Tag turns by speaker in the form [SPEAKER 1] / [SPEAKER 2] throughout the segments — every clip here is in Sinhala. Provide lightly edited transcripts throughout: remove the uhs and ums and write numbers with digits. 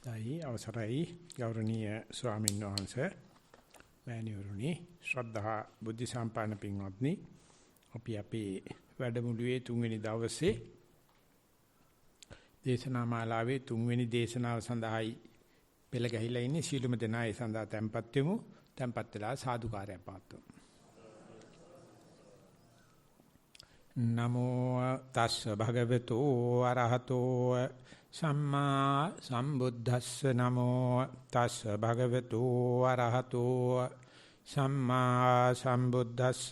[SPEAKER 1] දෛ අවසරයි ගෞරවනීය ස්වාමීන් වහන්සේ මෑණිවරුනි ශ්‍රද්ධා බුද්ධ සම්පන්න පින්වත්නි අපි අපේ වැඩමුළුවේ තුන්වෙනි දවසේ දේශනා මාලාවේ තුන්වෙනි දේශනාව සඳහායි පෙළ ගැහිලා ඉන්නේ සීලුම දෙනා ඒ සඳහා tempත් වෙමු tempත් වෙලා සාදුකාරය පාත්තු නමෝ තස්ස භගවතු අරහතෝ සම්මා සම්බුද්දස්ස නමෝ තස්ස භගවතු අරහතෝ සම්මා සම්බුද්දස්ස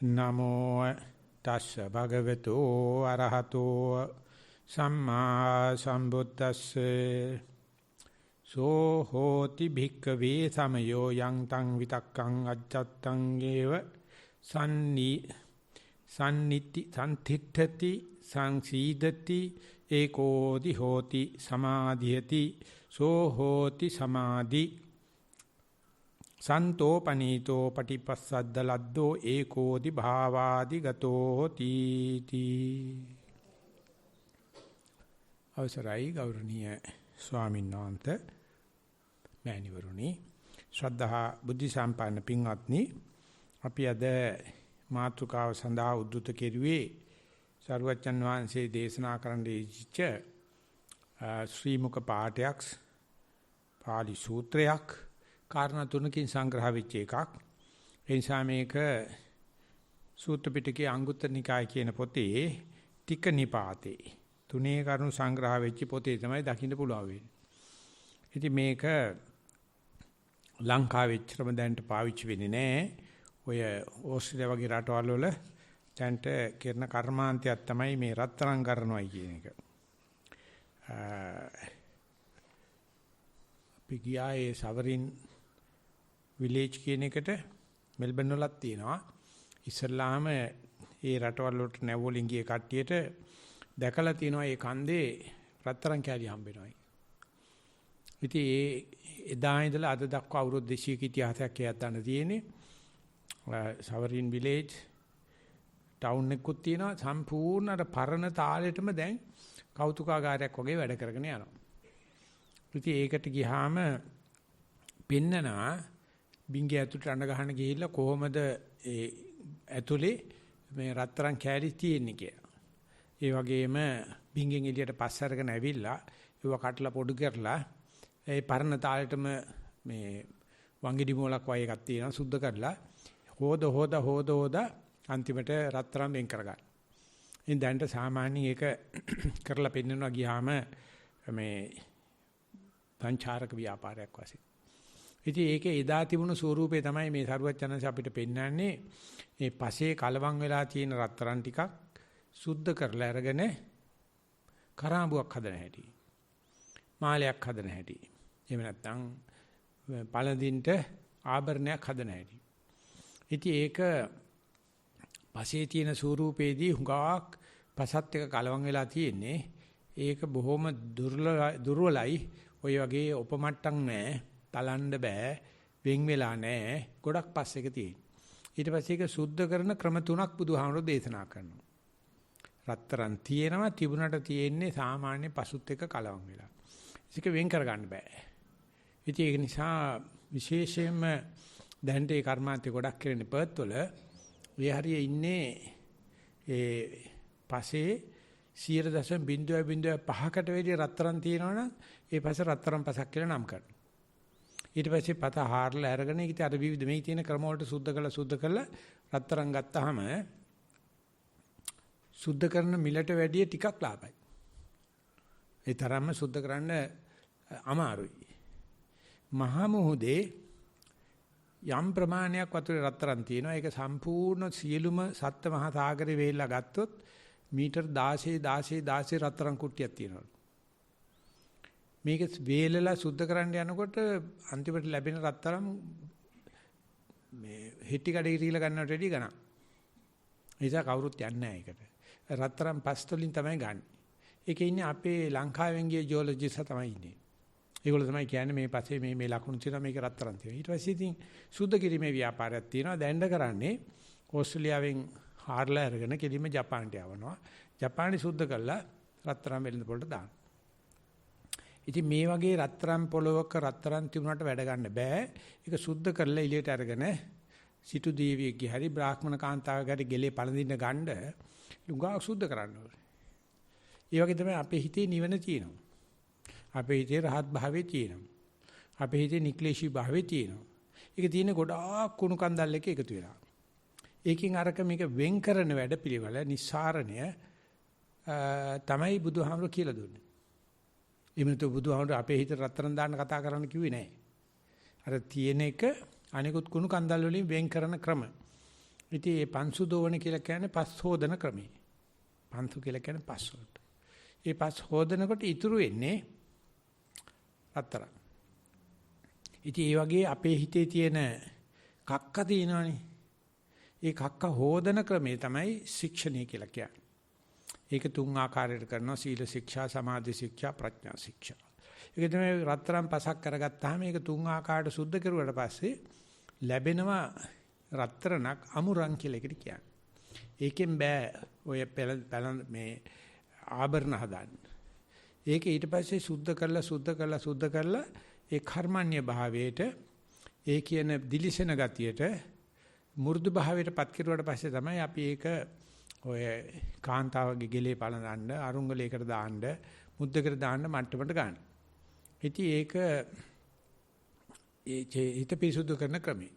[SPEAKER 1] නමෝ තස්ස භගවතු අරහතෝ සම්මා සම්බුද්දස්ස සෝ හෝති භික්ඛවේ සමයෝ යං තං විතක්කං අජ්ජත්තං ඒව සම්නිති සම්තිඨති සංසීදති ඒකෝදි හෝති සමාධියති සෝ හෝති සමාධි සන්තෝ පනීතෝ පටිපස්සද්ද ලද්දෝ ඒකෝදි භාවාදි ගතෝ තීති අවසරයි ගෞරවනීය ස්වාමීන් වහන්සේ මෑණිවරුනි ශ්‍රද්ධා බුද්ධ සම්පන්න පින්වත්නි අපි අද මාතෘකාව සඳහා උද්දුත කෙරුවේ සරුවච්චන් වහන්සේ දේශනා කරන්න ඉච්ඡ ශ්‍රී මුක පාඨයක් පාලි සූත්‍රයක් කාරණා තුනකින් සංග්‍රහ වෙච්ච එකක් ඒ නිසා මේක සූත්‍ර පිටකයේ අංගුත්තර නිකාය කියන පොතේ ටික නිපාතේ තුනේ කරුණු සංග්‍රහ වෙච්ච පොතේ තමයි දකින්න පුළුවන් වෙන්නේ. ඉතින් මේක ලංකාවේ ඉච්චරම දැනට පාවිච්චි වෙන්නේ නැහැ. ඔය ඕස්ට්‍රේලියා වගේ රටවල් වල දැන්ට කරන කර්මාන්තයක් තමයි මේ රත්තරන් කරනවායි කියන එක. අපි ගියා ඒ සවරින් විලේජ් කියන එකට මෙල්බන් වලත් තියෙනවා. ඉස්සල්ලාම ඒ රටවල් වලට නැවෝලින් ගිය කට්ටියට දැකලා තියෙනවා මේ කන්දේ රත්තරන් කෑලි හම්බ වෙනවා. ඉතින් එදා ඉඳලා අද දක්වා අවුරුදු 200ක ඉතිහාසයක් කියන්න තියෙන්නේ. සවරින් විලේජ් ටවුන් එකකුත් තියෙනවා සම්පූර්ණ අර පරණ තාලෙටම දැන් කෞතුකාගාරයක් වගේ වැඩ කරගෙන යනවා. ඉතින් ඒකට ගියාම පින්නනා බින්ගේ ඇතුළට අඬ ගහන ගිහිල්ලා කොහොමද ඒ ඇතුලේ මේ රත්තරන් කෑලි තියෙන්නේ කියලා. ඒ වගේම බින්ගෙන් එළියට පස්ස අරගෙන ඇවිල්ලා ඒව කටලා පොඩු කරලා ඒ පරණ තාලෙටම මේ වංගිඩි මෝලක් වගේ එකක් තියෙනවා සුද්ධ කරලා හොද අන්තිමට රත්තරන් වෙන් කරගන්න. ඉතින් දැන්ට සාමාන්‍යයෙන් ඒක කරලා පෙන්නනවා ගියාම මේ සංචාරක ව්‍යාපාරයක් වශයෙන්. ඉතින් ඒකේ එදා තිබුණු ස්වරූපේ තමයි මේ සරුවචනන්ස අපිට පෙන්වන්නේ මේ පසේ කලවම් වෙලා තියෙන රත්තරන් ටිකක් සුද්ධ කරලා අරගෙන කරාඹුවක් හදන හැටි. මාලයක් හදන හැටි. එහෙම නැත්නම් පළඳින්ට ආභරණයක් හදන හැටි. ඉතින් ඒක පසේ තියෙන ස්වරූපේදී හුඟක් පසත් එක කලවම් වෙලා තියෙන්නේ. ඒක බොහොම දුර්වලයි. ඔය වගේ උපමට්ටම් නැහැ. තලන්න බෑ. වෙන් වෙලා නැහැ. ගොඩක් පස් එක තියෙන. ඊට පස්සේ ඒක සුද්ධ කරන ක්‍රම තුනක් බුදුහාමුදුරෝ දේශනා කරනවා. රත්තරන් තියෙනවා තිබුණට තියෙන්නේ සාමාන්‍ය පසුත් එක කලවම් වෙලා. ඒක වෙන් කරගන්න බෑ. ඉතින් ඒක නිසා විශේෂයෙන්ම දැන්ට ඒ කර්මාන්තේ ගොඩක් කරන්නේ පර්ත් වල ඒ හරිය ඉන්නේ ඒ පසේ 0.05කට වැඩි රත්තරන් තියෙනවනම් ඒ පස්සේ රත්තරන් පසක් කියලා නම් කරනවා. ඊට පස්සේ පත හාරලා අරගෙන ඊට අර විවිධ මේ තියෙන ක්‍රම වලට සුද්ධ කරලා රත්තරන් ගත්තාම සුද්ධ කරන මිලට වැඩිය ටිකක් ලාභයි. ඒ තරම්ම සුද්ධ කරන්න අමාරුයි. මහා මොහොතේ යම් ප්‍රමාණයක් වතුරේ රත්තරන් තියෙනවා. ඒක සම්පූර්ණ සියලුම සත්ත්ව මහා සාගරේ වේලා ගත්තොත් මීටර් 16 රත්තරන් කුට්ටියක් තියෙනවා. මේක වේලලා සුද්ධ කරන්න යනකොට අන්තිමට ලැබෙන රත්තරන් මේ හිටි කඩේ ඉරිලා ගන්නවට වැඩිය ගණන්. ඒ නිසා කවුරුත් යන්නේ නැහැ ඒකට. රත්තරන් පස්තොලින් තමයි ගන්න. ඒකේ ඉන්නේ අපේ ලංකාවෙන් ගිය ජියොලොජිස්ට් තමයි ඉන්නේ. ඒගොල්ලෝ තමයි කියන්නේ මේ පස්සේ මේ ලකුණු තියෙනවා මේක රත්තරන් තියෙනවා. ඊට පස්සේ ඉතින් සුද්ධ කිරීමේ ව්‍යාපාරයක් තියෙනවා. දැන්ද කරන්නේ ඕස්ට්‍රේලියාවෙන් හාරලා අරගෙන කෙලින්ම ජපානට යවනවා. ජපානයේ සුද්ධ කළා රත්තරන් වෙළඳ පොළට දානවා. ඉතින් මේ වගේ රත්තරන් පොලවක රත්තරන් තිබුණාට වැඩ ගන්න බෑ. ඒක සුද්ධ කරලා එළියට අරගෙන සිටු දේවියෙක්ගේ හරි බ්‍රාහ්මණ කාන්තාවගේ හරි ගෙලේ පළඳින්න ගන්න ලුඟා සුද්ධ කරන්න ඕනේ. ඒ වගේ තමයි අපේ හිතේ නිවන තියෙනවා. අපේ හිතේ රහත් භාවයේ තියෙනවා. අපේ හිතේ නික්ලේශී භාවයේ තියෙනවා. ඒක තියෙන ගොඩාක් කුණු කන්දල් එක එකතු වෙලා. ඒකෙන් අරක මේක වෙන් කරන වැඩ පිළිවෙල නිස්සාරණය තමයි බුදුහාමුදුරුවෝ කියලා දුන්නේ. එමුතු බුදුහාමුදුරුවෝ අපේ හිතට රත්තරන් දාන්න කතා කරන්න කිව්වේ නෑ. අර තියෙන එක අනිකුත් කුණු කන්දල් වලින් වෙන් කරන ක්‍රම. ඉතින් මේ පන්සු දෝවන කියලා කියන්නේ පස් හොදන ක්‍රමය. පන්සු කියලා කියන්නේ පස් වලට. ඒ පස් හොදනකොට ඉතුරු වෙන්නේ රත්තරන්. ඉතින් ඒ වගේ අපේ හිතේ තියෙන කක්ක තියෙනවනේ. ඒ කක්ක හොදන ක්‍රමය තමයි ශික්ෂණය කියලා කියන්නේ. ඒක තුන් ආකාරයකට කරනවා සීල ශික්ෂා, සමාධි ශික්ෂා, ප්‍රඥා ශික්ෂා. ඒක තමයි රත්තරන් පසක් කරගත්තාම මේක තුන් ආකාරයට සුද්ධ කරුවාට පස්සේ ලැබෙනවා රත්තරණක් අමුරන් කියලා එකට කියන්නේ. ඒකෙන් බෑ ඔය මේ ආභරණ හදන්න. ඒක ඊට පස්සේ සුද්ධ කරලා ඒ කර්මන්‍ය භාවයට ඒ කියන දිලිසෙන ගතියට මෘදු භාවයට පත් කරුවාට පස්සේ තමයි අපි ඒක ඔය කාන්තාවගේ ගෙලේ පළඳන්න අරුංගලයකට දාන්න මුද්දකට දාන්න මට්ටමට ගන්න. ඉතින් ඒක ඒ හිත පිරිසුදු කරන ක්‍රමය.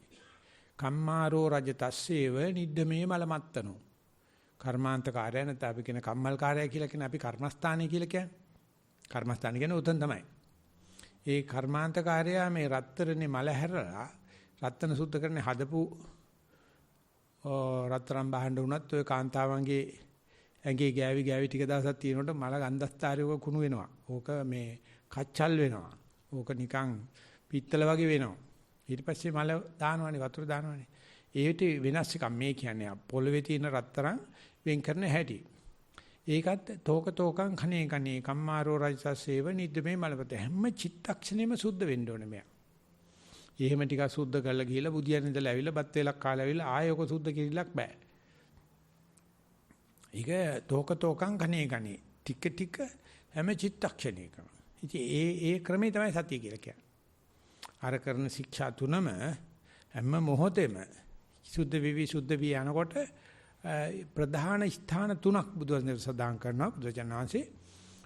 [SPEAKER 1] කම්මාරෝ රජතස්සේව නිද්දමේ මලමත්තනෝ. කර්මාන්තකාරය නැත්නම් අපි කියන කම්මල්කාරය කියලා කියන අපි කර්මස්ථානය කියලා කියන්නේ. කර්මස්ථාන කියන්නේ උතන් තමයි. ඒ කර්මාන්තකාරයා මේ රත්තරනේ මල හැරලා රත්තරන සුද්ධ කරන්නේ හදපු රත්තරන් බහන්න උනත් ඔය කාන්තාවන්ගේ ඇඟේ ගෑවි ටික දවසක් තියෙනකොට මල ගන්ධස්තරයක කුණු වෙනවා. ඕක මේ කච්චල් වෙනවා. ඕක නිකන් පිත්තල වගේ වෙනවා. ඊට පස්සේ මල දානවනේ වතුර දානවනේ. ඒකට වෙනස් එකක් මේ කියන්නේ පොළවේ තියෙන රත්තරන් වෙන් කරන හැටි. ඒකත් තෝකං කනේ කම්මාරෝ රජසස්සේව නිද්දමේ මලපත හැම චිත්තක්ෂණෙම සුද්ධ වෙන්න ඕනේ මෙයා. එහෙම ටිකක් සුද්ධ කරලා ගිහලා බුදියන් ඉඳලා ඇවිල්ලා බත් වේලක් කාලා ඇවිල්ලා ආයෙක සුද්ධ කිරිලක් බෑ. ඒක තෝකං කනේ ටික හැම චිත්තක්ෂණයකම. ඉතින් ඒ ක්‍රමේ තමයි සතිය කියලා කියන්නේ. අර කරන ශික්ෂා තුනම හැම මොහොතෙම සුද්ධ වී යනකොට ප්‍රධාන ස්ථාන තුනක් බුදුන් සදාන් කරනවා බුදුජානනාංශේ.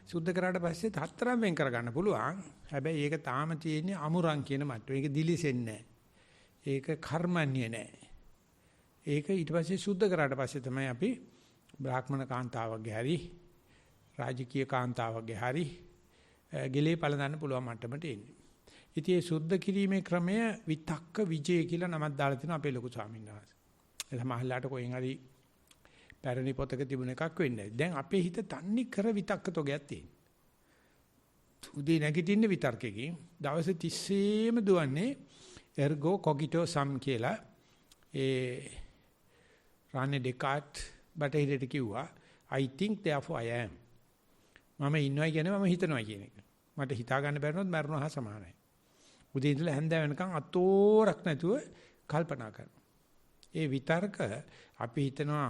[SPEAKER 1] සුද්ධ කරාට පස්සේ හතරෙන් වෙන් කරගන්න පුළුවන්. හැබැයි ඒක තාම තියෙන්නේ අමුරන් කියන මට්ටම. ඒක දිලිසෙන්නේ නැහැ. ඒක කර්මන්‍ය නැහැ. ඒක ඊට පස්සේ සුද්ධ කරාට පස්සේ තමයි අපි බ්‍රාහ්මණ කාන්තාවගේ හරි රාජකීය කාන්තාවගේ හරි ගෙලේ පළඳන්න පුළුවන් මට්ටමට එන්නේ. ඉතින් මේ සුද්ධ කිරීමේ ක්‍රමය විතක්ක විජේ කියලා නමක් දාලා තිනවා අපේ ලොකු ස්වාමීන් වහන්සේ. ඒ සමහරලාට කොහෙන් හරි පැරණි පොතක තිබුණ එකක් වෙන්නේ. දැන් අපේ හිත තන්නේ කර විතක්ක තෝගයක් තියෙනවා. උදේ නැගිටින්න විතර්කකින් දවස් 30ෙම දුවන්නේ ergo cogito sum කියලා ඒ රානේ ඩෙකාට් බටහිරට කිව්වා I think therefore I am. මම ඉන්නවා කියන්නේ මම හිතනවා කියන එක. මට හිතා ගන්න බැරිනොත් මරණව හා සමානයි. උදේ ඉඳලා හැන්දෑව වෙනකන් අතෝරක් නැතුව කල්පනා කරනවා. ඒ විතර්ක අපි හිතනවා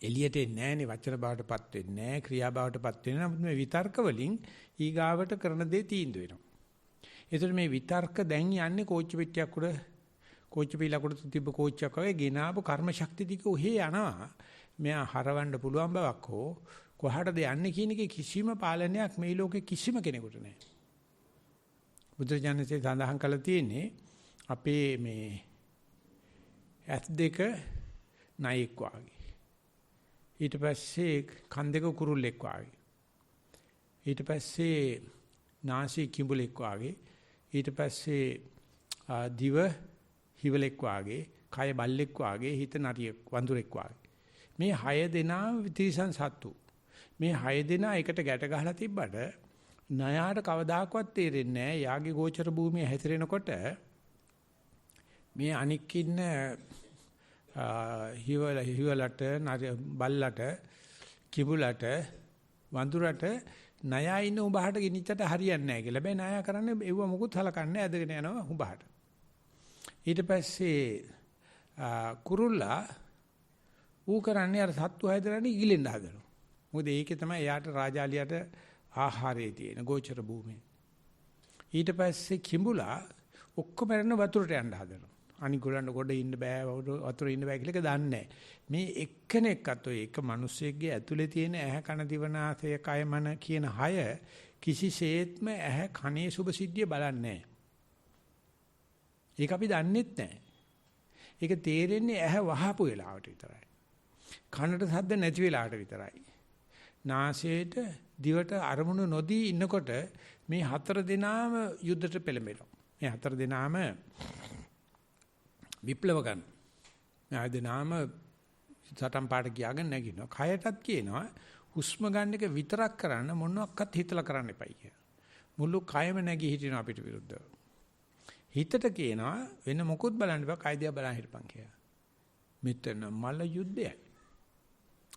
[SPEAKER 1] එළියට එන්නේ නැහනේ වචන බවටපත් වෙන්නේ නැහැ ක්‍රියා බවටපත් වෙන්නේ නැහැ. මේ විතර්ක වලින් ඊගාවට කරන දේ තීන්දුව වෙනවා. ඒතර මේ විතර්ක දැන් යන්නේ කෝච්චි පෙට්ටියක් උඩ කෝච්චි පිළකුඩ තිබ්බ කෝච්චියක් වගේ ගෙනාවු කර්ම ශක්තිය දික ඔහේ යනවා. මෙයා හරවන්න පුළුවන් බවක් හෝ කොහාටද යන්නේ කියන එකේ කිසිම පාලනයක් මේ ලෝකේ කිසිම කෙනෙකුට නැහැ. බුදුරජාණන්සේ සඳහන් කළා තියෙන්නේ අපේ මේ ඇස් දෙක නයෙක් වාගේ. ඊට පස්සේ කන් දෙක කුරුල්ලෙක් වාගේ. ඊට පස්සේ නාසය කිඹුලෙක් වාගේ. ඊට පස්සේ දිව හිවලෙක් වාගේ, කය බල්ලෙක් වාගේ, හිත නරියෙක් වඳුරෙක් වාගේ. මේ 6 දෙනා විතිසන් සත්තු. මේ 6 දෙනා එකට ගැට ගහලා තිබ්බට ණයාට කවදාකවත් තේරෙන්නේ නැහැ. යාගේ ගෝචර භූමිය හැසිරෙනකොට මේ අනික් ඉන්න හිවලට, බල්ලට, කිඹුලට, වඳුරට ණයා ඉන්න උඹහට ගිනිච්චට හරියන්නේ නැහැ කියලා. හැබැයි ණයා කරන්නේ ඒව මොකුත් හලකන්නේ ඇදගෙන යනවා උඹහට. ඊට පස්සේ කුරුල්ලා ඌ කරන්නේ අර සත්තු හැදරන්නේ ඉගිලෙන්න හදනවා. මොකද ඒකේ තමයි එයාට රාජාලියට ආහාරයේ තියෙන ගෝචර භූමිය. ඊට පස්සේ කිඹුලා ඔක්කොම රැන්න වතුරට යන්න හදනවා. අනිගොල්ලන්ට ගොඩ ඉන්න බෑ වතුර ඉන්න බෑ කියලා දන්නේ නැහැ. මේ එක්කෙනෙක්වත් ඔය එක මිනිස්සෙක්ගේ ඇතුලේ තියෙන ඇහැ කන දිවනාසය කය මන කියන 6 කිසිසේත්ම ඇහැ කනේ සුභ සිද්ධිය බලන්නේ නැහැ. ඒක අපි දන්නෙත් නැහැ. ඒක තේරෙන්නේ ඇහැ වහපු වෙලාවට විතරයි. කනට ශබ්ද නැති වෙලාවට විතරයි. නාසයට දිවට අරමුණු නොදී ඉන්නකොට මේ 4 දෙනාම යුද්ධයට පෙළඹෙනවා. මේ 4 දෙනාම විප්ලව ගන්න. මේ දෙනාම සටන් පාට කියාගෙන නැගිනවා. කයටත් කියනවා හුස්ම ගන්න එක විතරක් කරන්න මොනවත් හිතලා කරන්න එපයි කියලා. මුළු කයම නැගී හිටිනවා අපිට විරුද්ධව. හිතට කියනවා වෙන මොකුත් බලන්න බෑ කය දිහා බලන් හිටපන් කියලා. මෙතන මල යුද්ධයයි.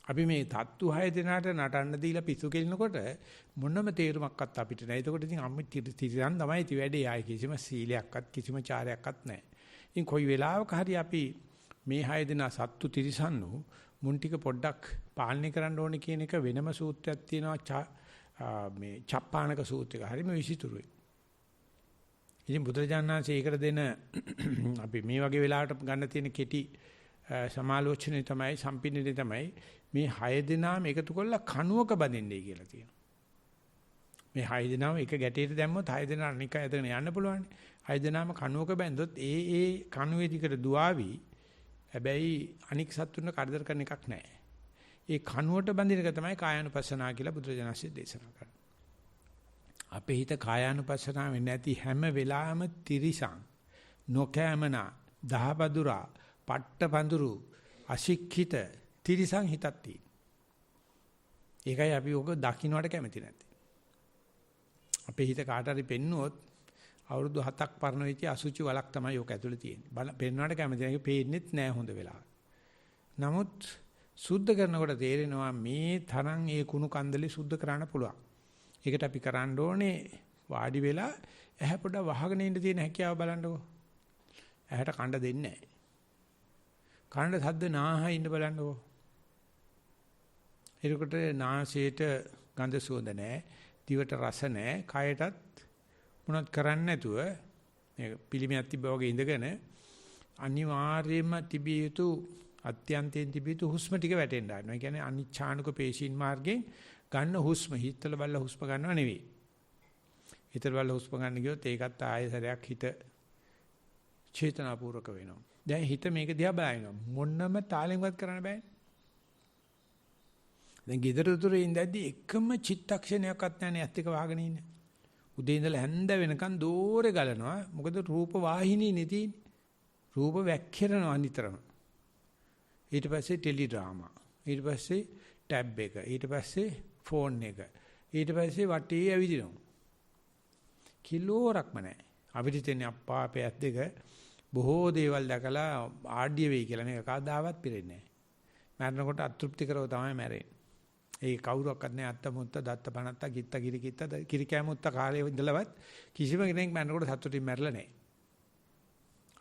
[SPEAKER 1] අපි මේ තත්තු 6 දෙනාට නටන්න දීලා පිස්සු කෙලිනකොට මොනම තේරුමක්වත් අපිට නැහැ. ඒකට ඉතින් අම්මි තිරන් තමයි ඉති වැඩේ ආයේ කිසිම සීලයක්වත් කිසිම චාරයක්වත් නැහැ. ඉතින් කොයි වෙලාවක හරි අපි මේ 6 දෙනා සත්තු තිරිසන්නු මුන් ටික පොඩ්ඩක් පාලනය කරන්න ඕනේ කියන එක වෙනම සූත්‍රයක් තියෙනවා මේ චප්පාණක සූත්‍රයක. හරිම විසිතුරුයි. ඉතින් බුදුරජාණන් වහන්සේ ඒකට දෙන අපි මේ වගේ වෙලාවට ගන්න තියෙන කෙටි සමාලෝචනය තමයි සම්පින්නනේ තමයි මේ 6 දෙනාම එකතු කරලා කණුවක බඳින්නේ කියලා තියෙනවා. මේ 6 දෙනාම එක ගැටේට දැම්මොත් 6 දෙනා අනික ඇදගෙන යන්න පුළුවන්. 6 දෙනාම කණුවක බැඳොත් ඒ කණුවේ දිකට දුආවි. හැබැයි අනික් සත්තුන්ට කරදර කරන එකක් නැහැ. ඒ කණුවට බඳින එක තමයි කායානුපස්සනා කියලා බුදුරජාණන්සේ දේශනා කරන්නේ. අපේ හිත කායානුපස්සනාවේ නැති හැම වෙලාවෙම තිරිසං නොකෑමනා දහබදුරා පට්ටපඳුරු අශික්ෂිත තිරිසං හිතක් තියෙන. ඒකයි අපි ඔක දකින්නට කැමති නැත්තේ. අපේ හිත කාට හරි පෙන්නුවොත් අවුරුදු 7ක් පරණ වෙච්ච අසුචි වලක් තමයි ඔක ඇතුලේ තියෙන්නේ. පෙන්වන්නට කැමති නැහැ. ඒක පේන්නෙත් නෑ හොඳ වෙලාවට. නමුත් සුද්ධ කරනකොට තේරෙනවා මේ තරම් ඒ කුණු කන්දලේ සුද්ධ කරන්න පුළුවන්. ඒකට අපි කරන්න ඕනේ වාඩි වෙලා ඇහැ පොඩ වහගෙන ඉන්න තියෙන හැකියාව බලන්නකෝ. ඇහැට කණ්ඩ දෙන්නේ නැහැ. කණ්ඩ සද්ද නාහා ඉන්න බලන්නකෝ. එතකොට නාසයට ගඳ සුවඳ නැහැ, දිවට රස නැහැ, කයටත් මොනවත් කරන්නේ නැතුව මේ පිළිමයක් තිබ්බා වගේ ඉඳගෙන අනිවාර්යයෙන්ම තිබිය යුතු අත්‍යන්තයෙන් තිබිය යුතු හුස්ම ටික වැටෙන්න ගන්නවා. ඒ කියන්නේ අනිච්ඡානුක පේශීන් මාර්ගයෙන් ගන්න හුස්ම හිතල බල්ල හුස්ම ගන්නව නෙවෙයි. හිතල බල්ල හුස්ම ගන්න ගියොත් ඒකත් ආයෙ සැරයක් හිත චේතනාපූර්වක වෙනවා. දැන් හිත මේක දිහා බලනවා. මොන්නම තාලෙන්වත් කරන්න බෑනේ. දැන් ගෙදර දොරේ ඉඳද්දි එකම චිත්තක්ෂණයක්වත් නැහැ ඇත්ත එක වහගෙන ඉන්නේ. උදේ ඉඳලා හැන්ද වෙනකන් දෝරේ ගලනවා. මොකද රූප වාහිනීනේ තියෙන්නේ. රූප වැක්කිරනවා නිතරම. ඊට පස්සේ ටෙලි ඩ්‍රාමා. ඊට පස්සේ ටැබ් එක. ඊට පස්සේ ෆෝන් එක. ඊට පස්සේ වටේ ඇවිදිනවා. කිලෝරක්ම නැහැ. අපිට තියෙන අප්පා අපේ ඇත් දෙක බොහෝ දේවල් දැකලා ආඩ්‍ය වෙයි කියලා මේක කවදාවත් පිරෙන්නේ නැහැ. මරනකොට අතෘප්ති කරව තමයි මැරෙන්නේ. ඒ කවුරක්වත් නැහැ අත්ත මුත්ත දත්ත පනත්ත කිත්ත කිරි කිත්ත කිරි කැමුත්ත කාලේ ඉඳලවත් කිසිම කෙනෙක් මරනකොට සතුටින් මැරලා නැහැ.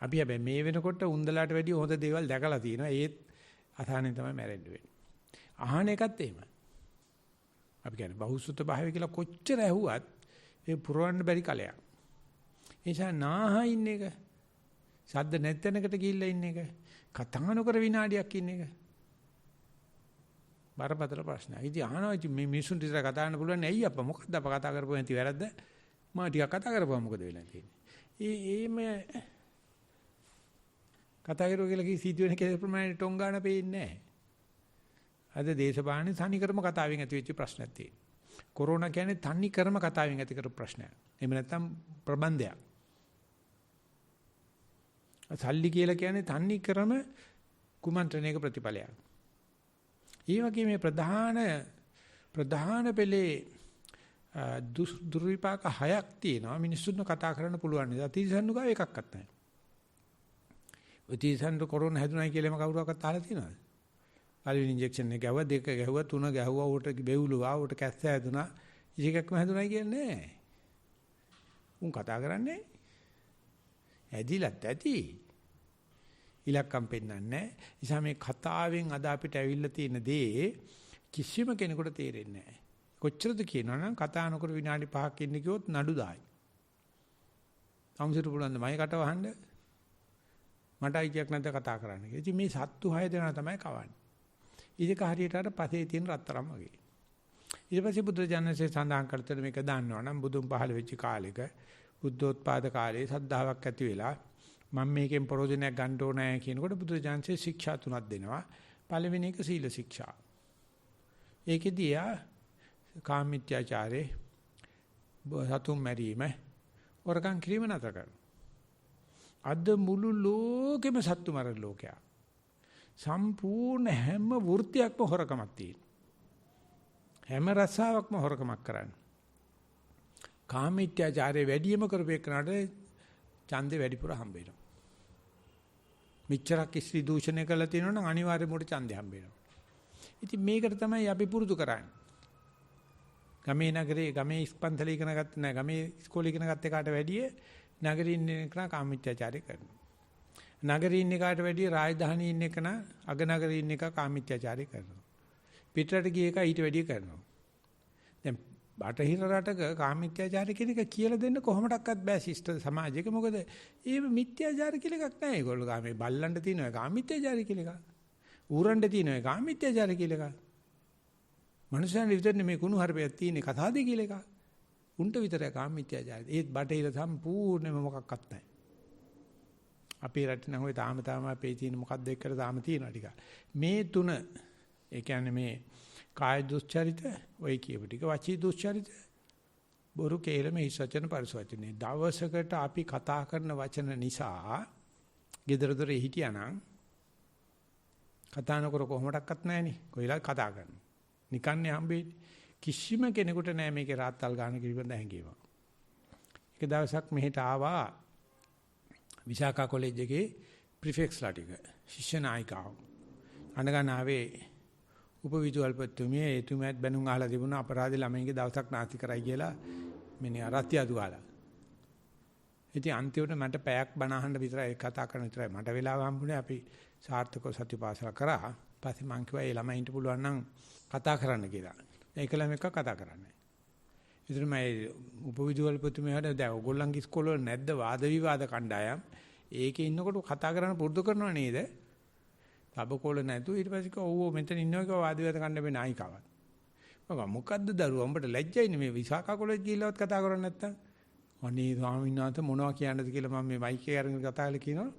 [SPEAKER 1] අපි හැබැයි මේ වෙනකොට උන්දලාට වැඩිය හොඳ දේවල් දැකලා තියෙනවා. ඒත් අසහනෙන් තමයි මැරෙන්න වෙන්නේ. අහන එකත් එහෙමයි. අපි කියන්නේ බහුසුත භාවය කියලා කොච්චර ඇහුවත් ඒ පුරවන්න බැරි කලයක්. ඒ නිසා නාහා ඉන්න එක, සද්ද නැත්ැනකට ගිහිල්ලා ඉන්න එක, කතා නොකර විනාඩියක් ඉන්න එක බරපතල ප්‍රශ්නයක්. ඉතින් අහනවා ඉතින් මේ මිනිසුන්ට ඉතල කතා කරන්න පුළුවන් නේ. ඇයි අප්පා මොකද්ද අප කතා කරපුවා නැති වැරද්ද? මම ටිකක් කතා කරපුවා මොකද වෙලා තියෙන්නේ? කතා කරුවා කියලා කි සිදුවෙන කේස් ප්‍රමාණයට ටොං ගන්න පෙන්නේ නැහැ. අද දේශපාලනේ තනිකරම කතාවෙන් ඇති වෙච්ච ප්‍රශ්නයක් තියෙනවා. කොරෝනා කියන්නේ තනිකරම කතාවෙන් ඇති කරපු ප්‍රශ්නයක්. එහෙම නැත්නම් ප්‍රබන්ධයක්. සල්ලි කියලා කියන්නේ තනිකරම කුමන්ත්‍රණයක ප්‍රතිඵලයක්. ඒ වගේ මේ ප්‍රධාන පෙළේ දුර්විපාක 6ක් තියෙනවා. මිනිස්සුන්ව කතා කරන්න පුළුවන්. තිරිසන්නු ගාව එකක්වත් නැහැ. ඔය තිරිසන්නු කොරෝනා හැදුණයි කියලාම කවුරුවක්වත් අහලා තියෙනවද? පළවෙනි ඉන්ජෙක්ෂන් එක ගැහුවා, දෙක ගැහුවා, තුන ගැහුවා, උට බෙවුලුවා, උට කැස්ස හැදුනා, ඉතිකක්ම හැදුණයි කියන්නේ නැහැ. උන් කතා කරන්නේ ඇදිලත් ඇති. ඉලක්කම් පෙන්නන්නේ නැහැ. නිසා මේ කතාවෙන් අද අපිට ඇවිල්ලා තියෙන දේ කිසිම කෙනෙකුට තේරෙන්නේ නැහැ. කොච්චරද කියනවනම් කතා නොකර විනාඩි 5ක් ඉන්න කිව්වොත් නඩු 10යි. අමුසෙට පුළුවන් ද මයි කට වහන්න? මට අයිතියක් නැද්ද කතා කරන්න කියලා. ඉතින් මේ සත්තු 6 දෙනා තමයි කවන්නේ. ඉතින් හරියට අර පසේ තියෙන රත්තරන් වගේ. ඊට පස්සේ බුදුරජාණන්සේ සඳහන් කරතර මේක දන්නවනම් බුදුන් පහළ වෙච්ච කාලෙක බුද්ධෝත්පාද කාලේ සද්ධාාවක් ඇති වෙලා මම මේකෙන් ප්‍රයෝජනයක් ගන්න ඕනෑ කියනකොට බුදුරජාණන්සේ ශික්ෂා 3ක් දෙනවා. පළවෙනි එක සීල ශික්ෂා. ඒකෙදී කාමීත්‍යාචාරේ සතුම් මැරීම වරකම් කිරීම නතර කරනවා. අද මුළු ලෝකෙම සත්තු මරන ලෝකයක්. සම්පූර්ණ හැම වෘත්තියක්ම හොරකමක් තියෙනවා. හැම රසාවක්ම හොරකමක් කරන්නේ. කාමීත්‍යාචාරයේ වැඩිම කරපේකනට ඡන්දේ වැඩිපුර හම්බ වෙනවා. මිච්ඡරක් ස්ත්‍රී දූෂණය කළා තියෙනවා නම් අනිවාර්යයෙන්ම උට ඡන්දේ හම්බ වෙනවා. ඉතින් මේකට තමයි අපි පුරුදු කරන්නේ. ගමේ නගරේ ගමේ ඉස්පන්තල ඉගෙන ගත්තේ නැහැ. ගමේ ඉස්කෝලේ ඉගෙන ගත්ත එකට වැඩිය නගරේ ඉන්න කෙනා කාමීත්‍යාචාරය කරනවා. නගරේ ඉන්න එකට වැඩිය රාජධානියේ ඉන්න කෙනා අගනගරේ ඉන්න එක කාමීත්‍යාචාරය කරනවා. පිටරට ගිය එක ඊට වැඩිය කරනවා. දැන් බටහිර රටක කාමීත්‍යාචාරය කියන එක කියලා දෙන්න කොහොමඩක්වත් බෑ ශිෂ්ට සමාජයක. මොකද ඒ මිත්‍යාචාර කියලා එකක් නැහැ. ඒගොල්ලෝ ගාමේ බල්ලන්ට තියෙනවා කාමීත්‍යාචාරය කියලා එකක්. ඌරන්ට තියෙනවා කාමීත්‍යාචාරය කියලා එකක්. මනුෂ්‍යයන් විතරනේ මේ කුණු හර්පයක් තියෙන්නේ කතාවද කියලා එකක්. උන්ට විතරයි කාමීත්‍යාචාරය. ඒත් බටහිර සම්පූර්ණයෙන්ම මොකක්වත් නැහැ. අපේ රට නම් ඔය තාම අපේ තියෙන මොකක්ද එක්කලා තාම තියෙනවා ටික. මේ තුන ඒ කියන්නේ මේ කාය දුස්චරිත ඔය කියපු ටික වචී දුස්චරිත බොරු කේලම හිස් වචන පරිස වචනේ දවසකට අපි කතා කරන වචන නිසා gedara dore හිටියානම් කතා නොකර කොහොමඩක්වත් නැහෙනේ කොයිලා කතා කරනවා නිකන්නේ හම්බෙන්නේ කිසිම කෙනෙකුට නෑ මේකේ රාත්තල් ගන්න කිරිබඳ හැංගීම. එක දවසක් මෙහෙට ආවා විශාඛා කොලෙජ් එකේ ප්‍රිෆෙක්ස්ලා ටික ශිෂ්‍ය නායිකාව අනගන ආවේ උපවිදුහල්පතිතුමිය එතුමියත් බැනුම් අහලා තිබුණා අපරාධ ළමයින්ගේ දවසක් නාස්ති කරයි කියලා මෙන්න අරත්‍ය අදුගාලා. ඉතින් අන්තිමට මට පැයක් බණ අහන්න විතරයි කතා කරන්න විතරයි මට වෙලාව හම්බුනේ. අපි සාර්ථකව සතිපාසල කරා. පස්සේ මං කිව්වා ඒ ළමයින්ට පුළුවන් නම් කතා කරන්න කියලා. ඒක ළමෙක් කතා කරන්නේ. ඉතින් මම උපවිදුහල්පතිතුමියට දැන් ඔයගොල්ලන්ගේ ඉස්කෝලේ නැද්ද වාද විවාද කණ්ඩායම්? ඒකේ ඉන්නකොට කතා කරන්න පුරුදු කරනව නේද? තබකොළ නැතු ඊට පස්සේ කිව්වා ඔව් මෙතන ඉන්නවා කිව්වා වාද විවාද කණ්ඩායමේ නායිකාවක්. මම මොකද්ද දරුවා උඹට ලැජ්ජයිනේ මේ විසාකා කොලෙජ් ගිහිල්ලවත් කතා කරන්නේ නැත්තම්. අනේ ස්වාමීන් වහන්සේ මොනවා කියන්නද කියලා මම මේ මයික් එකේ අරගෙන කතා කරලා කියනවා.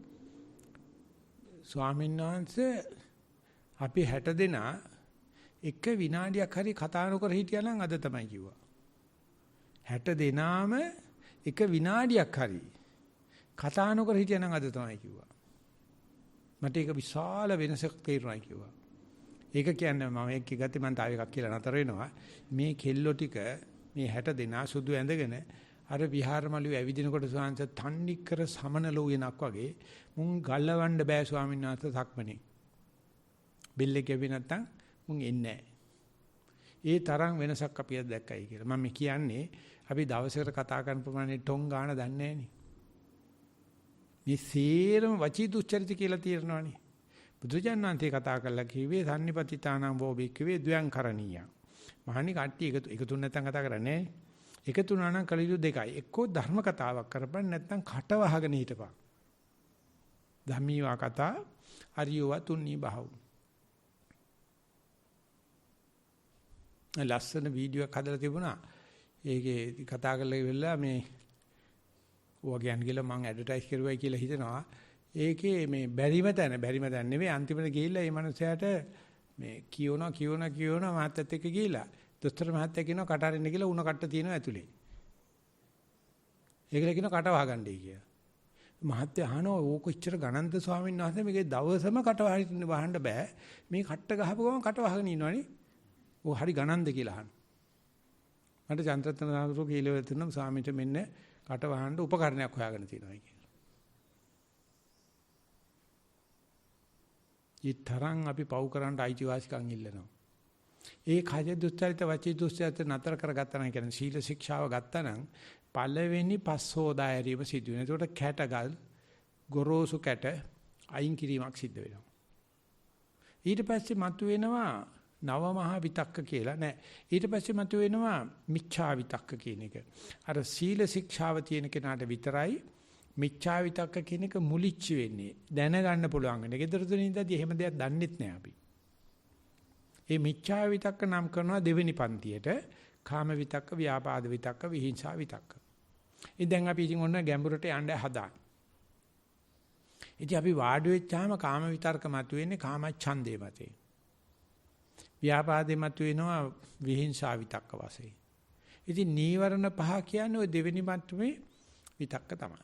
[SPEAKER 1] ස්වාමීන් වහන්සේ අපි 60 දෙනා එක විනාඩියක් හරි කතා නොකර හිටියා නම් අද තමයි කිව්වා. 60 දෙනාම එක විනාඩියක් හරි කතා නොකර හිටියා නම් අද තමයි කිව්වා. මට ඒක විශාල වෙනසක් තේරුණා කිව්වා. ඒක කියන්නේ මම එක්ක ගත්තේ මම තාව එකක් කියලා නතර වෙනවා. මේ කෙල්ලෝ ටික මේ 60 දෙනා සුදු ඇඳගෙන අර විහාරමළුවේ ඇවිදිනකොට ස්වාමීන් වහන්සේ තන්නිකර සමනල උයනක් වගේ මුන් ගල්ලවන්න බෑ ස්වාමීන් වහන්සේ සක්මනේ. බෙල්ල කැපි නැත්තම් මුන් එන්නේ නැහැ. ඒ තරම් වෙනසක් අපි අද දැක්කයි කියලා. මම කියන්නේ අපි දවසකට කතා කරන ප්‍රමාණය ටොං ගාන දන්නේ නැහනේ. මේ සීරම වචී දුස්චරිත කියලා තියෙනවානේ. බුදුජානනාන්තේ කතා කරලා කිව්වේ සම්නිපතිතානම් වෝබික්කවේ ද්වයං කරණීය. මහණි කට්ටිය එකතු නැත්නම් කතා කරන්නේ නැහැ. එකතු වුණා නම් කලියු දෙකයි. එක්කෝ ධර්ම කතාවක් කරපන් නැත්නම් කට වහගෙන හිටපන්. ධම්මීවා කතා අරියව තුන්නී බහව්. ලස්සන වීඩියෝ එකක් හදලා තිබුණා. ඒකේ කතා කරලා ඉවරලා මේ ඔයගෙන් ගිහලා මම ඇඩ්වර්ටයිස් කරුවයි කියලා හිතනවා. ඒකේ මේ බැරිම තැන නෙවෙයි අන්තිමට ගිහිල්ලා මේ මනුස්සයාට මේ කියවනවා මහත්තයත් එක්ක ගිහිල්ලා දොස්තර මහත්තයා කියනවා කට අරින්න කියලා උණ කට්ට තියෙනවා ඇතුලේ. ඒකල කියනවා කට වහගන්නයි කියලා. මහත්තයා අහනවා ඕක ඉච්චර ගණන්ත ස්වාමීන් වහන්සේ මේකේ දවසම කට වහන්න බෑ. මේ කට්ට ගහපු ගමන් කට වහගෙන ඉන්නවනේ. ඕ හරි ගණන්ද කියලා අහනවා. මට චන්ද්‍රරත්න නාගරු කියලා තුනම ස්වාමීන්ට මෙන්න කට වහන්න උපකරණයක් හොයාගෙන තියෙනවා කියලා. ඊතරම් අපි පව් කරන්න අයිතිවාසිකම් ඉල්ලනවා. ඒ කය දුස්චරිත වචී දුස්චරිත නතර කරගත්තා නම් කියන්නේ සීල ශික්ෂාව ගත්තා නම් පළවෙනි පස්සෝදා ඇරීම සිදු වෙනවා. ඒකට කැටගල් ගොරෝසු කැට අයින් කිරීමක් සිද්ධ වෙනවා. ඊට පස්සේ මතුවෙනවා නව මහා විතක්ක කියලා නෑ. ඊට පස්සේ මතුවෙනවා මිච්ඡා විතක්ක කියන එක. අර සීල ශික්ෂාව තියෙන කෙනාට විතරයි මිච්ඡා විතක්ක කියන එක මුලිච්ච වෙන්නේ. දැනගන්න පුළුවන් වෙන්නේ. ගෙදර තුනේ ඉඳදී එහෙම දෙයක් දන්නෙත් නෑ අපි. මේ මිච්ඡා විතක්ක නම් කරනවා දෙවෙනි පන්තියට. කාම විතක්ක, ව්‍යාපාද විතක්ක, විහිංසා විතක්ක. ඉතින් අපි ඉතින් ඔන්න ගැඹුරට යන්න හදාන. ඉතින් අපි වාඩි වෙච්චාම කාම විතර්ක මතුවෙන්නේ කාම ඡන්දේ මතේ. ව්‍යාපාදේ මතුවෙනවා විහිංසා විතක්ක වශයෙන්. ඉතින් නීවරණ පහ කියන්නේ ওই දෙවෙනි මට්ටමේ විතක්ක තමයි.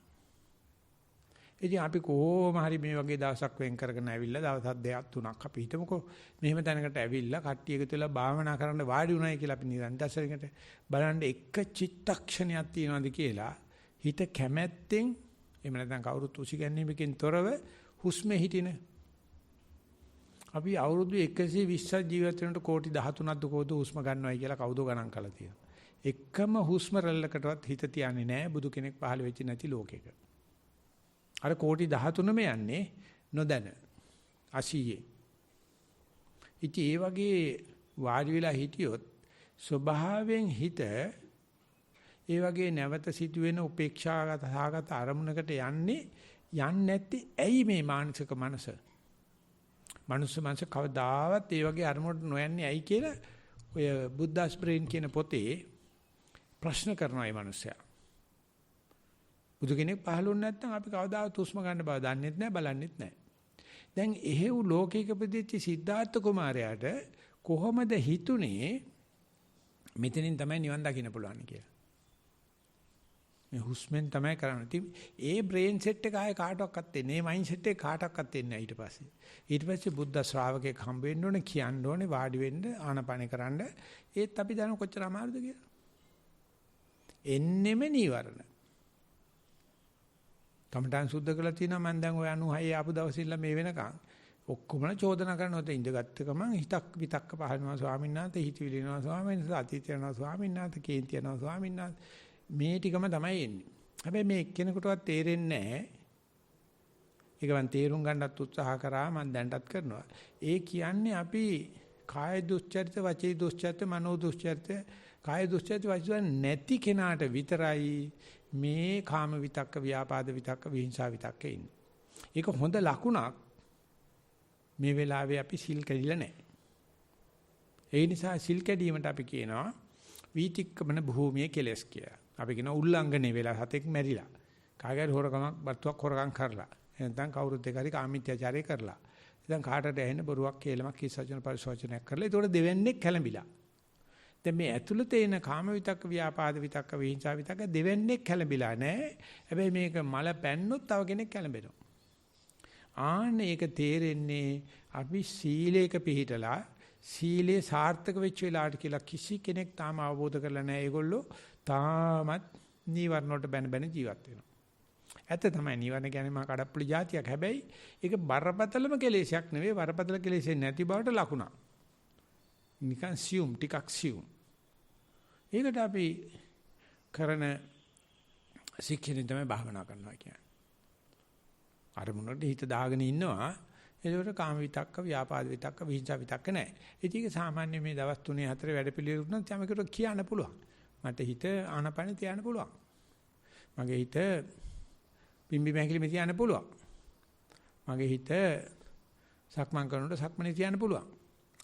[SPEAKER 1] ඉතින් අපි කොහොම හරි මේ වගේ දවසක් වෙන් කරගෙන ඇවිල්ලා දවස් 2-3ක් අපි හිතමුකෝ මෙහෙම තැනකට ඇවිල්ලා කට්ටිය එකතු වෙලා භාවනා කරන්න වාඩි වුණායි කියලා අපි නිරන්තරයෙන් බලන්න එක චිත්තක්ෂණයක් තියනවාද කියලා හිත කැමැත්තෙන් එහෙම නැත්නම් කවුරුත් උසිගැන්වීමකින් තොරව හුස්මේ හිටින අපි අවුරුදු 120ක් ජීවත් වෙනකොට කෝටි 13ක් කෝද හුස්ම ගන්නවයි කියලා කවුද ගණන් කරලා තියෙනවා. එකම හුස්ම රැල්ලකටවත් හිත තියන්නේ නැහැ බුදු කෙනෙක් පහළ වෙච්ච නැති ලෝකෙක. අර කෝටි 13ම යන්නේ නොදැන 80. ඉතින් ඒ වගේ වාඩි වෙලා හිටියොත් ස්වභාවයෙන් හිත ඒ වගේ නැවත සිදුවෙන උපේක්ෂාගත සාගත අරමුණකට යන්නේ නැති ඇයි මේ මානසික මනස? මනුස්ස මනස කවදාවත් ඒ වගේ අරමුණට නොයන්නේ ඇයි කියලා ඔය බුද්දාස් බ්‍රේන් කියන පොතේ ප්‍රශ්න කරනවා මේ මනුස්සයා. බුදු කෙනෙක් පහළුන්නේ නැත්නම් අපි කවදාවත් හුස්ම ගන්න බව දන්නෙත් නැහැ බලන්නෙත් නැහැ. දැන් එහෙව් ලෝකයක ප්‍රතිච්ච සිද්ධාර්ථ කුමාරයාට කොහොමද හිතුනේ මෙතනින් තමයි නිවන් දකින්න පුළුවන් කියලා. මේ හුස්මෙන් තමයි කරන්නේ. ඉතින් ඒ බ්‍රේන් සෙට් එක ආයේ කාටවත් දෙන්නේ. මේ මයින්ඩ් සෙට් එක කාටවත් දෙන්නේ නැහැ ඊට පස්සේ. ඊට පස්සේ බුද්ධ ශ්‍රාවකෙක් හම්බ වෙන්න ඕනේ, කියන්න ඕනේ, වාඩි වෙන්න, ආනපන කරන්න. ඒත් අපි දන්න කොච්චර අමාරුද කියලා. එන්නෙම නීවරණ. කමඨාන් සුද්ධ කරලා තිනවා මම දැන් ඔය 96 ආපු දවසේ ඉඳලා මේ වෙනකන් ඔක්කොම චෝදනා කරනකොට ඉඳගත්ත ගමන් හිතක් විතක්ක පහළනවා ස්වාමීන් වහන්සේ හිතවිලි වෙනවා ස්වාමීන් වහන්සේ අතීතය වෙනවා ස්වාමීන් වහන්සේ කේන්ති යනවා ස්වාමීන් වහන්සේ මේ ටිකම තමයි එන්නේ. හැබැයි මේ එක්කෙනෙකුටවත් තේරෙන්නේ නැහැ. ඒක මම තේරුම් ගන්නත් උත්සාහ කරා මම දැන්ටත් කරනවා. ඒ කියන්නේ අපි කාය දුස්චරිත වචී දුස්චරිත මනෝ දුස්චරිත කාය දුස්චරිත වචී නැති කෙනාට විතරයි මේ කාම විතක්ක ව්‍යාපාද විතක්ක විහිංසා විතක්ක ඉන්නේ. ඒක හොඳ ලකුණක්. මේ වෙලාවේ අපි සිල් කැඩිලා නැහැ. ඒ නිසා සිල් කැඩීමට අපි කියනවා වීතික්කමන භූමියේ කෙලස් කියලා. අපි කියනවා උල්ලංඝනේ වෙලා හතෙක් මැරිලා. කාගේරි හොරකමක් බත්තුවක් හොරකම් කරලා. නැත්නම් කවුරුත් එක්ක හරි කාමීත්‍යචාරය කරලා. ඉතින් කාටද ඇහෙන බොරුවක් කියලාමක් කිස්සචන පරිසෝචනයක් කරලා ඒතකොට දෙවන්නේ කැළඹිලා. දැන් මේ ඇතුළත එන කාම විතක්ක ව්‍යාපාද විතක්ක විහිංසා විතක්ක දෙවන්නේ කැළඹිලා නැහැ. හැබැයි මේක මල පැන්නොත් තව කෙනෙක් කැළඹෙනවා. ආන්නේ ඒක තේරෙන්නේ අපි සීලයක පිළිහිටලා සීලේ සාර්ථක වෙච්ච වෙලාවට කියලා කිසි කෙනෙක් තාම අවබෝධ කරලා නැහැ. ඒගොල්ලෝ තාමත් නීවරණ වලට බැන බැන ජීවත් වෙනවා. ඇත්ත තමයි නීවරණ කියන්නේ මහා කඩප්පුලි જાතියක්. හැබැයි ඒක බරපතලම කෙලෙසයක් නෙවෙයි. බරපතල කෙලෙසෙ නැති බවට ලකුණක්. නිකන් සියුම් ටිකක් සියුම්. ඒකට අපි කරන ශික්ෂණය තමයි භාවනා කරනවා කියන්නේ. අරමුණට හිත දාගෙන ඉන්නවා. ඒකට කාම විතක්ක, ව්‍යාපාද විතක්ක, විහිංසා විතක්ක නැහැ. ඒක සාමාන්‍ය මේ දවස් 3-4 වැඩ පිළිවෙල උනත් යමකට කියන්න පුළුවන්. මට හිත ආනපන තියන්න පුළුවන්. මගේ හිත පිම්බි මහැකිලි තියන්න පුළුවන්. මගේ හිත සක්මන් කරනකොට සක්මනේ තියන්න පුළුවන්.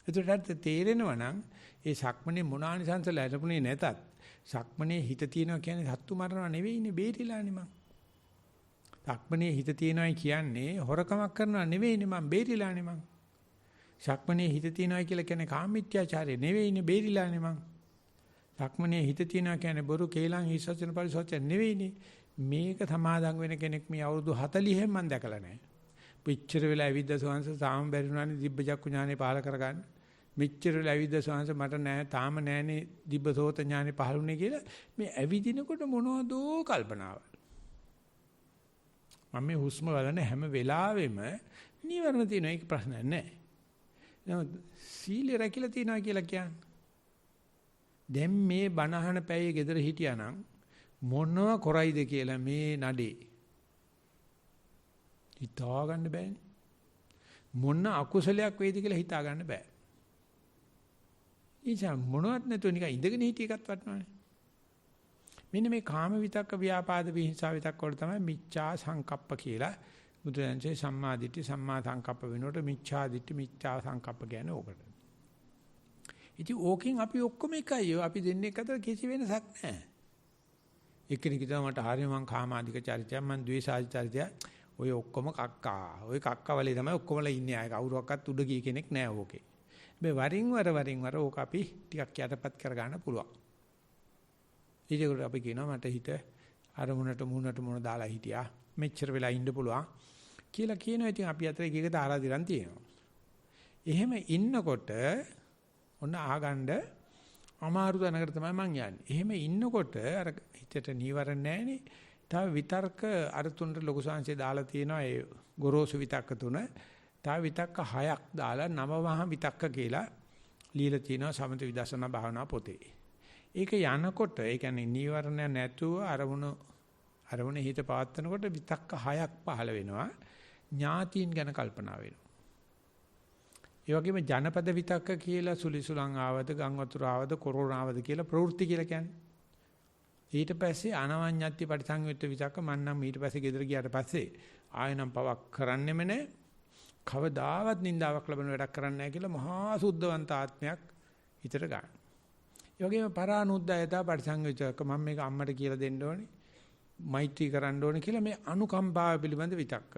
[SPEAKER 1] ඒකට තේරෙනවා නම් ඒ සක්මනේ මොනානිසංස ලැබුණේ නැතත් සක්මනේ හිත තියනවා කියන්නේ සත්තු මරනවා නෙවෙයිනේ බේරිලානේ මං. සක්මනේ හිත තියනවායි කියන්නේ හොරකමක් කරනවා නෙවෙයිනේ මං බේරිලානේ මං. සක්මනේ හිත තියනවායි කියලා කියන්නේ කාමීත්‍යාචාරය නෙවෙයිනේ බේරිලානේ මං. සක්මනේ හිත තියනවා කියන්නේ බොරු කේලම් හිස්සචන පරිසෝචන නෙවෙයිනේ. මේක සමාදන් වෙන කෙනෙක් මේ අවුරුදු 40න් මං දැකලා නැහැ. පිච්චර වෙලා ඇවිද්ද සෝංශ සාම බැරිුණානේ දිබ්බ චක්කු ඥානෙ පහල කරගන්න. මෙච්චර වෙලා ඇවිද්ද සෝංශ මට නෑ තාම නෑනේ දිබ්බ සෝත ඥානෙ පහළුනේ කියලා මේ ඇවිදිනකොට මොනවදෝ කල්පනාවක්. මම මේ හුස්ම බලන හැම වෙලාවෙම නිවර්ණ තියෙන එක ප්‍රශ්නයක් නෑ. නමුත් සීල රැකිලා තියනවා කියලා කියන්නේ. දැන් මේ බණහන පැයේ ගෙදර හිටියානම් මොනව කරයිද කියලා මේ නඩේ හිතා ගන්න බෑනේ. මොන අකුසලයක් වේද කියලා හිතා ගන්න බෑ. ඉතින් මොනවත් නැතුව නිකන් ඉඳගෙන හිටිය එකත් වටනවානේ. මෙන්න මේ කාම විතක්ක ව්‍යාපාද විහිංසා විතක්ක වල තමයි මිච්ඡා සංකප්ප කියලා බුදුරජාණන්සේ සම්මා දිට්ඨි සම්මා සංකප්ප වෙනකොට මිච්ඡා දිට්ඨි මිච්ඡා සංකප්ප කියන්නේ ඕකට. ඉතින් ඕකෙන් අපි ඔක්කොම එකයි. අපි දෙන්නේ අතර කිසි වෙනසක් නැහැ. එක්කෙනෙක් හිතුවා මට හරිය මං කාමාධික චරිතයක් මං ද්වේෂාධි චරිතයක්. ඔය ඔක්කොම කක්කා. ඔය කක්කා වලේ තමයි ඔක්කොමලා ඉන්නේ. ආයේ කවුරුවක්වත් උඩ ගිය කෙනෙක් නැහැ ඕකේ. මේ වරින් වර ඕක අපි ටිකක් යටපත් කරගන්න පුළුවන්. ඊටකොට අපි කියනවා මට හිත අරමුණට මුණට දාලා හිටියා. මෙච්චර වෙලා ඉන්න පුළුවන් කියලා කියනවා. ඉතින් අපි අතර එක එක තාරාතිරම් තියෙනවා. එහෙම ඉන්නකොට ඔන්න ආගන්න අමාරු තැනකට තමයි මං යන්නේ. එහෙම ඉන්නකොට අර හිතට නීවරණ නැහැනේ. තව විතර්ක අර තුනට ලොකු සංසේ දාලා තියෙනවා ඒ ගොරෝසු විතක්ක තුන. තව විතක්ක 6ක් දාලා නවමහා විතක්ක කියලා লীලා තියෙනවා සමථ විදර්ශනා භාවනා පොතේ. ඒක යනකොට ඒ කියන්නේ නීවරණ නැතුව අරමුණ හිත පවත්නකොට විතක්ක 6ක් පහළ වෙනවා. ඥාතීන් ගැන කල්පනා වෙනවා. ඒ වගේම ජනපද විතක්ක කියලා සුලිසුලං ආවද ගම් වතුර ආවද කොරෝනා ආවද කියලා ප්‍රවෘත්ති කියලා කියන්නේ. ඊට පස්සේ අනවඤ්ඤත්ති පරිසංයුක්ත විතක්ක මන්නම් ඊට පස්සේ ගෙදර ගියාට පස්සේ ආයෙනම් පවක් කරන්නෙම නැහැ. කවදාවත් නින්දාවක් ලැබෙන වැඩක් කරන්නේ නැහැ කියලා මහා සුද්ධවන්ත ආත්මයක් හිතට ගන්න. ඒ වගේම පරානුද්යතා පරිසංයුක්තක මම මේක අම්මට කියලා දෙන්න ඕනේ. මෛත්‍රී කරන්න ඕනේ කියලා මේ අනුකම්පාව පිළිබඳ විතක්ක.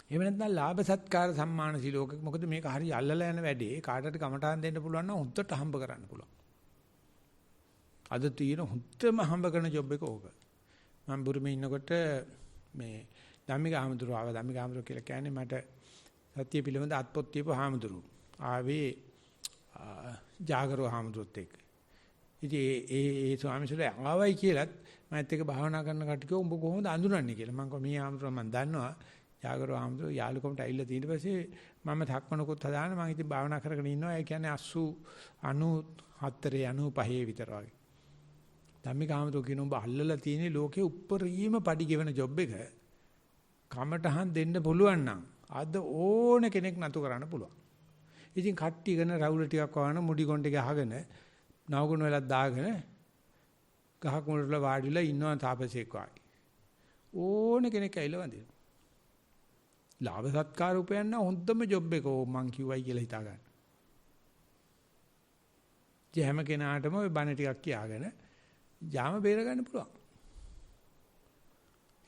[SPEAKER 1] එහෙම නැත්නම් ලාභ සත්කාර සම්මාන සිලෝක මොකද මේක හරි අල්ලලා යන වැඩේ කාටට කමටහන් දෙන්න පුළුවන් නම් හොද්දට හම්බ කරන්න පුළුවන්. අද තියෙන හොද්දම හම්බ කරන ජොබ් එක ඕක. මම බුරුමේ ඉන්නකොට මේ ධම්මික හාමුදුරුවෝ ආවා. ධම්මික හාමුදුරුවෝ කියලා කියන්නේ මට සත්‍ය පිළිබඳ අත්පොත් තියපු හාමුදුරුවෝ. ආවේ ජාගරෝ හාමුදුරුවොත් එක්ක. ඉතින් ඒ ස්වාමීන්වහන්සේ ආවයි කියලත් මම එක්ක භාවනා කරන කට්ටිය උඹ කොහොමද අඳුරන්නේ කියලා. මම කිව්වා මේ හාමුදුරුවෝ මම දන්නවා. ජාගරෝ හාමුදුරුවෝ යාළුකමට ඇවිල්ලා ඊට පස්සේ මම ධක්මනකුත් හදාන මම ඉතින් භාවනා කරගෙන ඉන්නවා. ඒ කියන්නේ 94 95 විතර වගේ. ධම්මික හාමුදුරුවෝ කියන උඹ අල්ලලා තියෙන ලෝකේ උප්පරීම පඩි ගෙවන ජොබ් එක. කමටහන් දෙන්න පුළුවන් නම් අද ඕන කෙනෙක් නතු කරන්න පුළුවන්. ඉතින් කට්ටිය කරන රවුල ටිකක් වහන මුඩි කොණ්ඩේ ගහගෙන නවගුණ වෙලක් දාගෙන ගහක් මුලට වාඩිලා ඉන්නවා තාපසෙක් වගේ. ඕන කෙනෙක් ඇවිල්ලා වඳිනවා. ලාභ සත්කාර උපයන්න හොඳම ජොබ් එක ඕ මං කිව්වයි කියලා හිතා ගන්න. ඒ හැම කෙනාටම ওই බණ ටිකක් කියාගෙන ජාම බේර ගන්න පුළුවන්.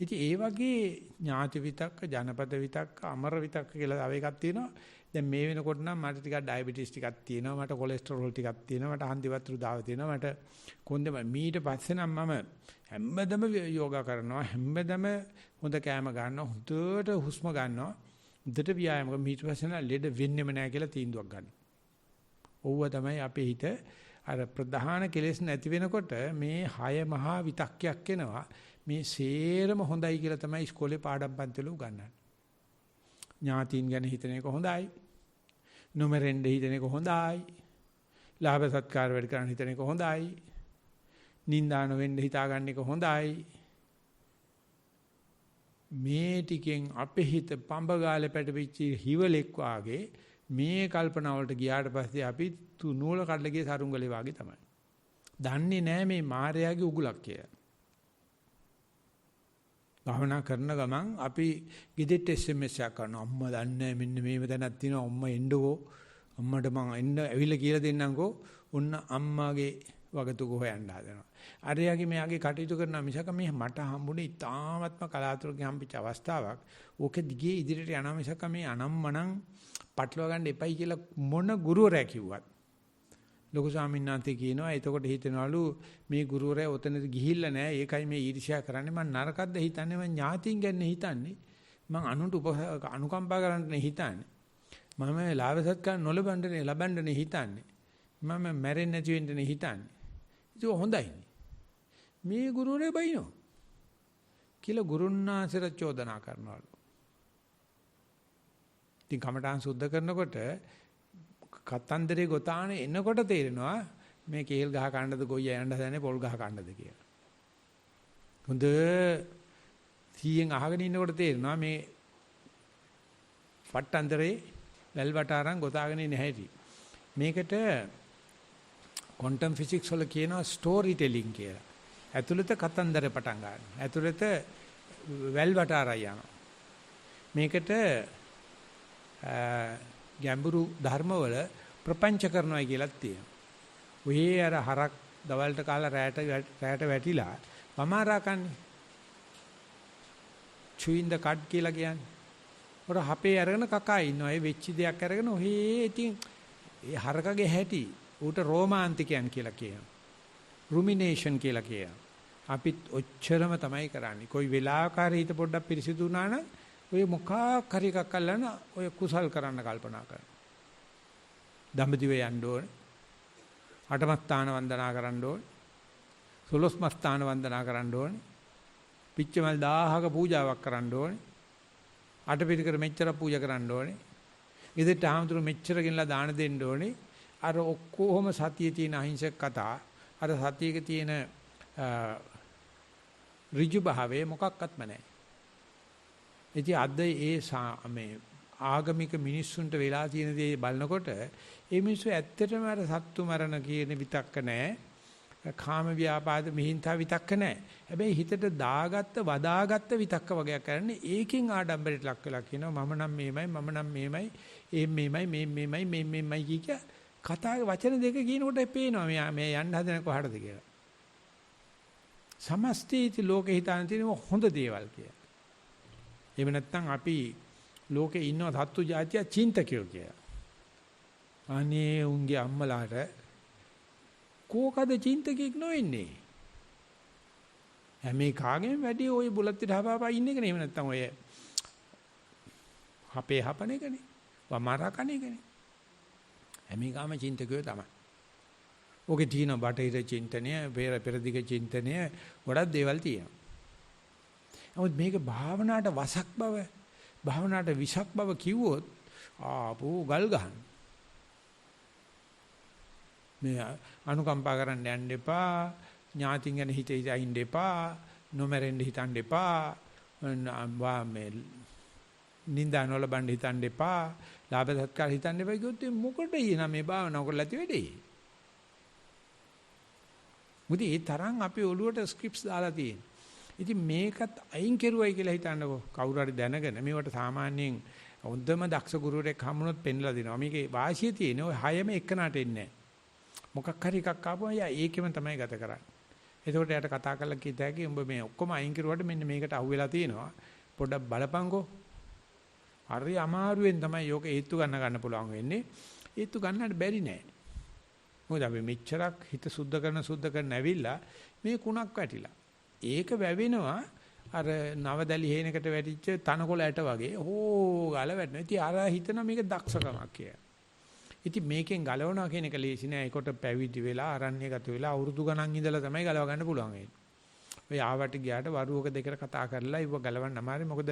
[SPEAKER 1] ඉතින් ඒ වගේ ඥාති විතක්ක, ජනපද විතක්ක, අමර විතක්ක කියලා තව එකක් තියෙනවා. දැන් මේ වෙනකොට නම් මට ටිකක් ඩයබටිස් ටිකක් තියෙනවා, මට කොලෙස්ටරෝල් ටිකක් තියෙනවා, මට හන්දි වතුරු දාව තියෙනවා, මට කොන්දේ මීට පස්සේ නම් මම හැමදම යෝගා කරනවා, හැමදම හොඳ කෑම ගන්නවා, හොඳට හුස්ම ගන්නවා, හොඳට ව්‍යායාම කරනවා. මීට පස්සේ නම් ලෙඩ වෙන්නෙම නැහැ කියලා තීන්දුවක් ගන්නවා. ඕව තමයි අපේ හිත අර ප්‍රධාන කෙලෙස් නැති වෙනකොට මේ 6 මහා විතක්කයක් එනවා. මේ සේරම හොඳයි කියලා තමයි ඉස්කෝලේ පාඩම් පන්තිවල උගන්වන්නේ. ඥාතීන් ගැන හිතන එක හොඳයි. නොමරෙන්න හිතන එක හොඳයි. ලාභ සත්කාර වැඩි කරන්න හිතන එක හොඳයි. නින්දා නොවෙන්න හිතා ගන්න එක හොඳයි. මේ ටිකෙන් අපේ හිත පඹගාලේ පැටවිච්ච හිවලෙක් වාගේ මේ කල්පනා වලට ගියාට පස්සේ අපි නූල කඩලා ගිය සරුංගලේ වාගේ තමයි. දන්නේ නැහැ මේ මායාවේ උගුලක් කියලා. භාවනා කරන ගමන් අපි ගෙදෙට්ට SMS එකක් කරනවා. අම්මා දන්නේ මෙන්න මේව දැනක් තියෙනවා. අම්මා එන්නකෝ. අම්මට මං එන්න ඇවිල්ලා කියලා දෙන්නම්කෝ. ඔන්න අම්මාගේ වගතුක හොයන්න හදනවා. අරයාගේ මෙයාගේ කටයුතු කරනවා මිසක මේ මට හම්බුනේ ඉතාමත්ම කලාතුරකින් හම්බෙච්ච අවස්ථාවක්. ඕක දිගේ ඉදිරියට යනවා මිසක මේ අනම්මනම් පටලවා ගන්න එපයි කියලා මොන ගුරුවරයා කිව්වත්. ලොකු ස්වාමීන් වහන්සේ කියනවා එතකොට හිතනවලු මේ ගුරුවරයා ඔතනද ගිහිල්ලා නැහැ. ඒකයි මේ ඊර්ෂ්‍යා කරන්නේ. මම නරකද්ද හිතන්නේ. මම ඥාතින් ගැන හිතන්නේ. මම අනුන්ට අනුකම්පා කරන්න හිතන්නේ. මම ලාභ සත්කාර නොලබන්නේ ලබන්නේ හිතන්නේ. මම මැරෙන්නේ නැති වෙන්නේ හිතන්නේ. ඒක හොඳයි. මේ ගුරුවරයා බයිනෝ කියලා ගුරුන්නාසර චෝදනා කරනවලු. ඉතින් කමඨාන් සුද්ධ කරනකොට කතන්දරේ ගොතාන එනකොට තේරෙනවා මේ කේල් ගහ කන්නද ගොයියා යන්න හදනේ පොල් ගහ කන්නද කියලා. හොඳ 100න් අහගෙන ඉන්නකොට තේරෙනවා මේ පට්ටන්දරේ වැල් වට අරන් ගොතාගෙන ඉන්නේ නැහැටි. මේකට ක්වොන්ටම් ෆිසික්ස් වල කියනවා ස්ටෝරි ටෙලිං කියලා. ඇතුළත කතන්දර පටන් ගන්නවා. ඇතුළත වැල්වට ආරයි යනවා. මේකට ගැඹුරු ධර්මවල ප්‍රපංච කරනවා කියලාත් තියෙනවා. ඔහේ අර හරක් දවල්ට කාලා රැයට වැටිලා වමාරා කන්නේ. chewing the cud කියලා කියන්නේ. ඔර හපේ අරගෙන කකා ඉන්නවා. ඒ වෙච්ච දෙයක් අරගෙන ඔහේ ඉතින් ඒ හරකගේ හැටි ඌට රෝමාන්තිකයන් කියලා කියනවා. රුමිනේෂන් කියලා කියනවා. අපිත් ඔච්චරම තමයි කරන්නේ. કોઈ වෙලාවකාරී හිත පොඩ්ඩක් පිරිසිදු වුණා නම් ඔය මොකක් හරි එකක් අල්ලන ඔය කුසල් කරන්න කල්පනා කරනවා. දඹදිව යන්න ඕනේ. අටමස්ථාන වන්දනා කරන්න ඕනේ. සොළොස්මස්ථාන වන්දනා කරන්න ඕනේ. පිච්චමල් 1000ක පූජාවක් කරන්න ඕනේ. අටපිරිකර මෙච්චර පූජා කරන්න ඕනේ. ඉදිරියට ආමතුරු මෙච්චර ගෙනලා දාන දෙන්න ඕනේ. අර ඔක්කොම සතියේ තියෙන අහිංසක කතා, අර සතියේක තියෙන ඍජු භාවයේ මොකක්වත්ම නැහැ. ඉතින් අද මේ ආගමික මිනිස්සුන්ට වෙලා තියෙන දේ බලනකොට ඒ මිනිස්සු ඇත්තටම අර සත්තු මරණ කියන විතක්ක නැහැ. කාම ව්‍යාපාද මිහින්තා විතක්ක නැහැ. හැබැයි හිතට දාගත්ත වදාගත්ත විතක්ක වගේක් කරන්නේ ඒකෙන් ආඩම්බරයට ලක් වෙලා කියනවා මම නම් මේමයි මම නම් මේමයි මේමයි මේමයි කිය කතාවේ වචන දෙක කියනකොට පේනවා මේ යන්න හදන කොහටද කියලා. සමස්තීති ලෝකේ හිතාන තියෙන හොඳ දේවල් කියලා. එහෙම නැත්නම් අපි ලෝකේ ඉන්න සත්තු జాතිය චින්තකයෝ කියලා. අනේ උන්ගේ අම්මලාට කෝකද චින්තකෙක් නොවෙන්නේ. හැම කාගෙම වැඩි ওই බුලත් පිට හපාපා ඉන්න එක නේ. එහෙම නැත්නම් ඔය හපේ හපන එකනේ. වමාරා කන එකනේ. හැම කාම චින්තකයෝ තමයි. ඔකේ තියෙන බටහිර චින්තනය, පෙරදිග චින්තනය ගොඩක් දේවල් තියෙනවා. නමුත් මේක භාවනාවට වසක් බව, භාවනාවට විසක් බව කිව්වොත් ආපෝ ගල් ගන්න. මේ අනුකම්පා කරන්න යන්න එපා, ඥාතින් ගැන හිත හිතින් එපා, නොමරෙන්න හිතන්න එපා, මේ නින්දා නොලබන්න හිතන්න එපා, ලාභ සත්කාර හිතන්න එපා කිව්වොත් මොකටද ඊනා මේ භාවනාව කරලා ඇති වෙන්නේ? මුදී ඒ තරම් අපේ ඔළුවට ස්ක්‍රිප්ට්ස් දාලා තියෙනවා. ඉතින් මේකත් අයින් කෙරුවයි කියලා හිතන්නකෝ. කවුරු හරි දැනගෙන මේවට සාමාන්‍යයෙන් හොඳම දක්ෂ ගුරුවරයෙක් හම්බුනොත් පෙන්ලා දෙනවා. මේකේ වාසිය තියෙන ඔය හයම එකනට එන්නේ නැහැ. මොකක් හරි එකක් ආපුවා යා ඒකෙම තමයි ගත කරන්නේ. එතකොට යාට කතා කරලා කිව්ත හැකි උඹ මේ ඔක්කොම අයින් කරුවාට මෙන්න මේකට අහුවෙලා තියෙනවා. පොඩ්ඩක් බලපංකෝ. හරි අමාරුවෙන් තමයි යෝක හේතු ගන්න පුළුවන් වෙන්නේ. හේතු ගන්නට බැරි නෑ. මොකද අපි මෙච්චරක් හිත සුද්ධ කරන ඇවිල්ලා මේ කුණක් වැටිලා. ඒක වැවෙනවා අර නවදලි හේනකට වැටිච්ච තනකොළ ඇට වගේ. ඕ ගාල වැටෙනවා. ඉතින් අර හිතන මේක දක්ෂකමක් කියලා. ඉතින් මේකෙන් ගලවනවා කියන එක ලේසි නෑ. ඒකට පැවිදි වෙලා අරණ්‍යගත වෙලා අවුරුදු ගණන් ඉඳලා තමයි ගලව ගන්න පුළුවන් වෙන්නේ. ඔය ආවට ගියාට වරුවක දෙකට කතා කරලා ඉව ගලවන්න අමාරුයි. මොකද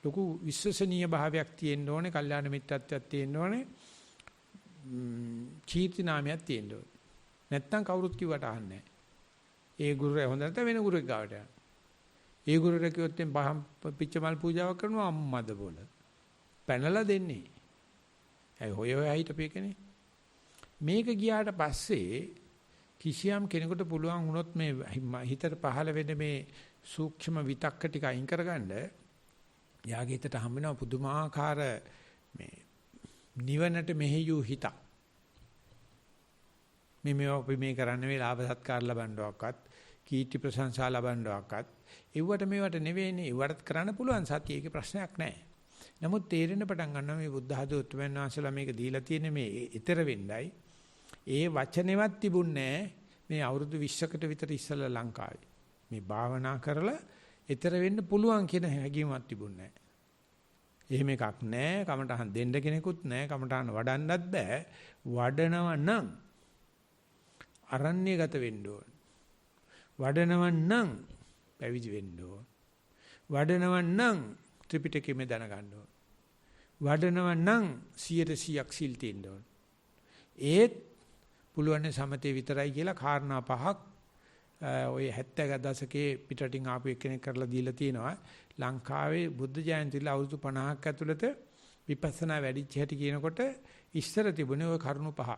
[SPEAKER 1] ලොකු විශ්වසනීය භාවයක් තියෙන්න ඕනේ. කල්යාණ මිත්‍රත්වයක් තියෙන්න ඕනේ. කීර්ති නාමයක් තියෙන්න ඕනේ. නැත්තම් කවුරුත් කිව්වට අහන්නේ නෑ. ඒ ගුරුවරයා හොඳ නැත්නම් වෙන ගුරුවෙක් ගාවට යනවා. ඒ ගුරුවරයා කිව්වොත් එම් පිච්චමල් පූජාවක් කරනවා අම්මද බෝල. පැනලා දෙන්නේ. ඇයි හොය හිටපේකනේ. මේක ගියාට පස්සේ කිසියම් කෙනෙකුට පුළුවන් වුණොත් මේ හිතට පහළ වෙන මේ සූක්ෂම විතක්ක ටික අයින් කරගන්න යාගේ හිතට හම් වෙන පුදුමාකාර මේ නිවනට මෙහෙයු හිත. මේ අපි මේ කරන්නේ මේ ලාභ සත්කාර ලබන්නවක්වත් කීර්ති ප්‍රශංසා ලබන්නවක්වත් ඒවට මේවට නෙවෙයිනේ. ඒවට කරන්න පුළුවන් සතිය. ඒකේ ප්‍රශ්නයක් නැහැ. නමුත් තේරෙන්න පටන් ගන්නවා මේ බුද්ධ ධාතු උත්තරමයන් වහන්සේලා මේක දීලා තියෙන්නේ මේ ඊතර වෙන්නයි. ඒ වචනේවත් තිබුණේ මේ අවුරුදු 20කට විතර ඉස්සෙල්ලා ලංකාවේ. මේ භාවනා කරලා ඊතර වෙන්න පුළුවන් කියන හැඟීමක් තිබුණේ නැහැ. එහෙම එකක් නැහැ. කමටහන් දෙන්න කෙනෙකුත් නැහැ. කමටහන් වඩන්නත් බෑ. වඩනව නම් අරණ්‍යගත වෙන්න ඕන. වඩනව නම් පැවිදි වෙන්න ඕන. වඩනව නම් ත්‍රිපිටකෙම දැනගන්න ඕන. වඩනව නම් 100%ක් සිල් තියෙන්න ඕන. ඒත් පුළුවන් සමතේ විතරයි කියලා කාරණා පහක් ඔය 70 දශකයේ පිටරටින් ආපු එක්කෙනෙක් කරලා දීලා තියෙනවා. ලංකාවේ බුද්ධ ජයන්තිලා අවුරුදු 50ක් ඇතුළත විපස්සනා වැඩිච්ච හැටි කියනකොට ඉස්සර තිබුණේ ওই කරුණු පහ.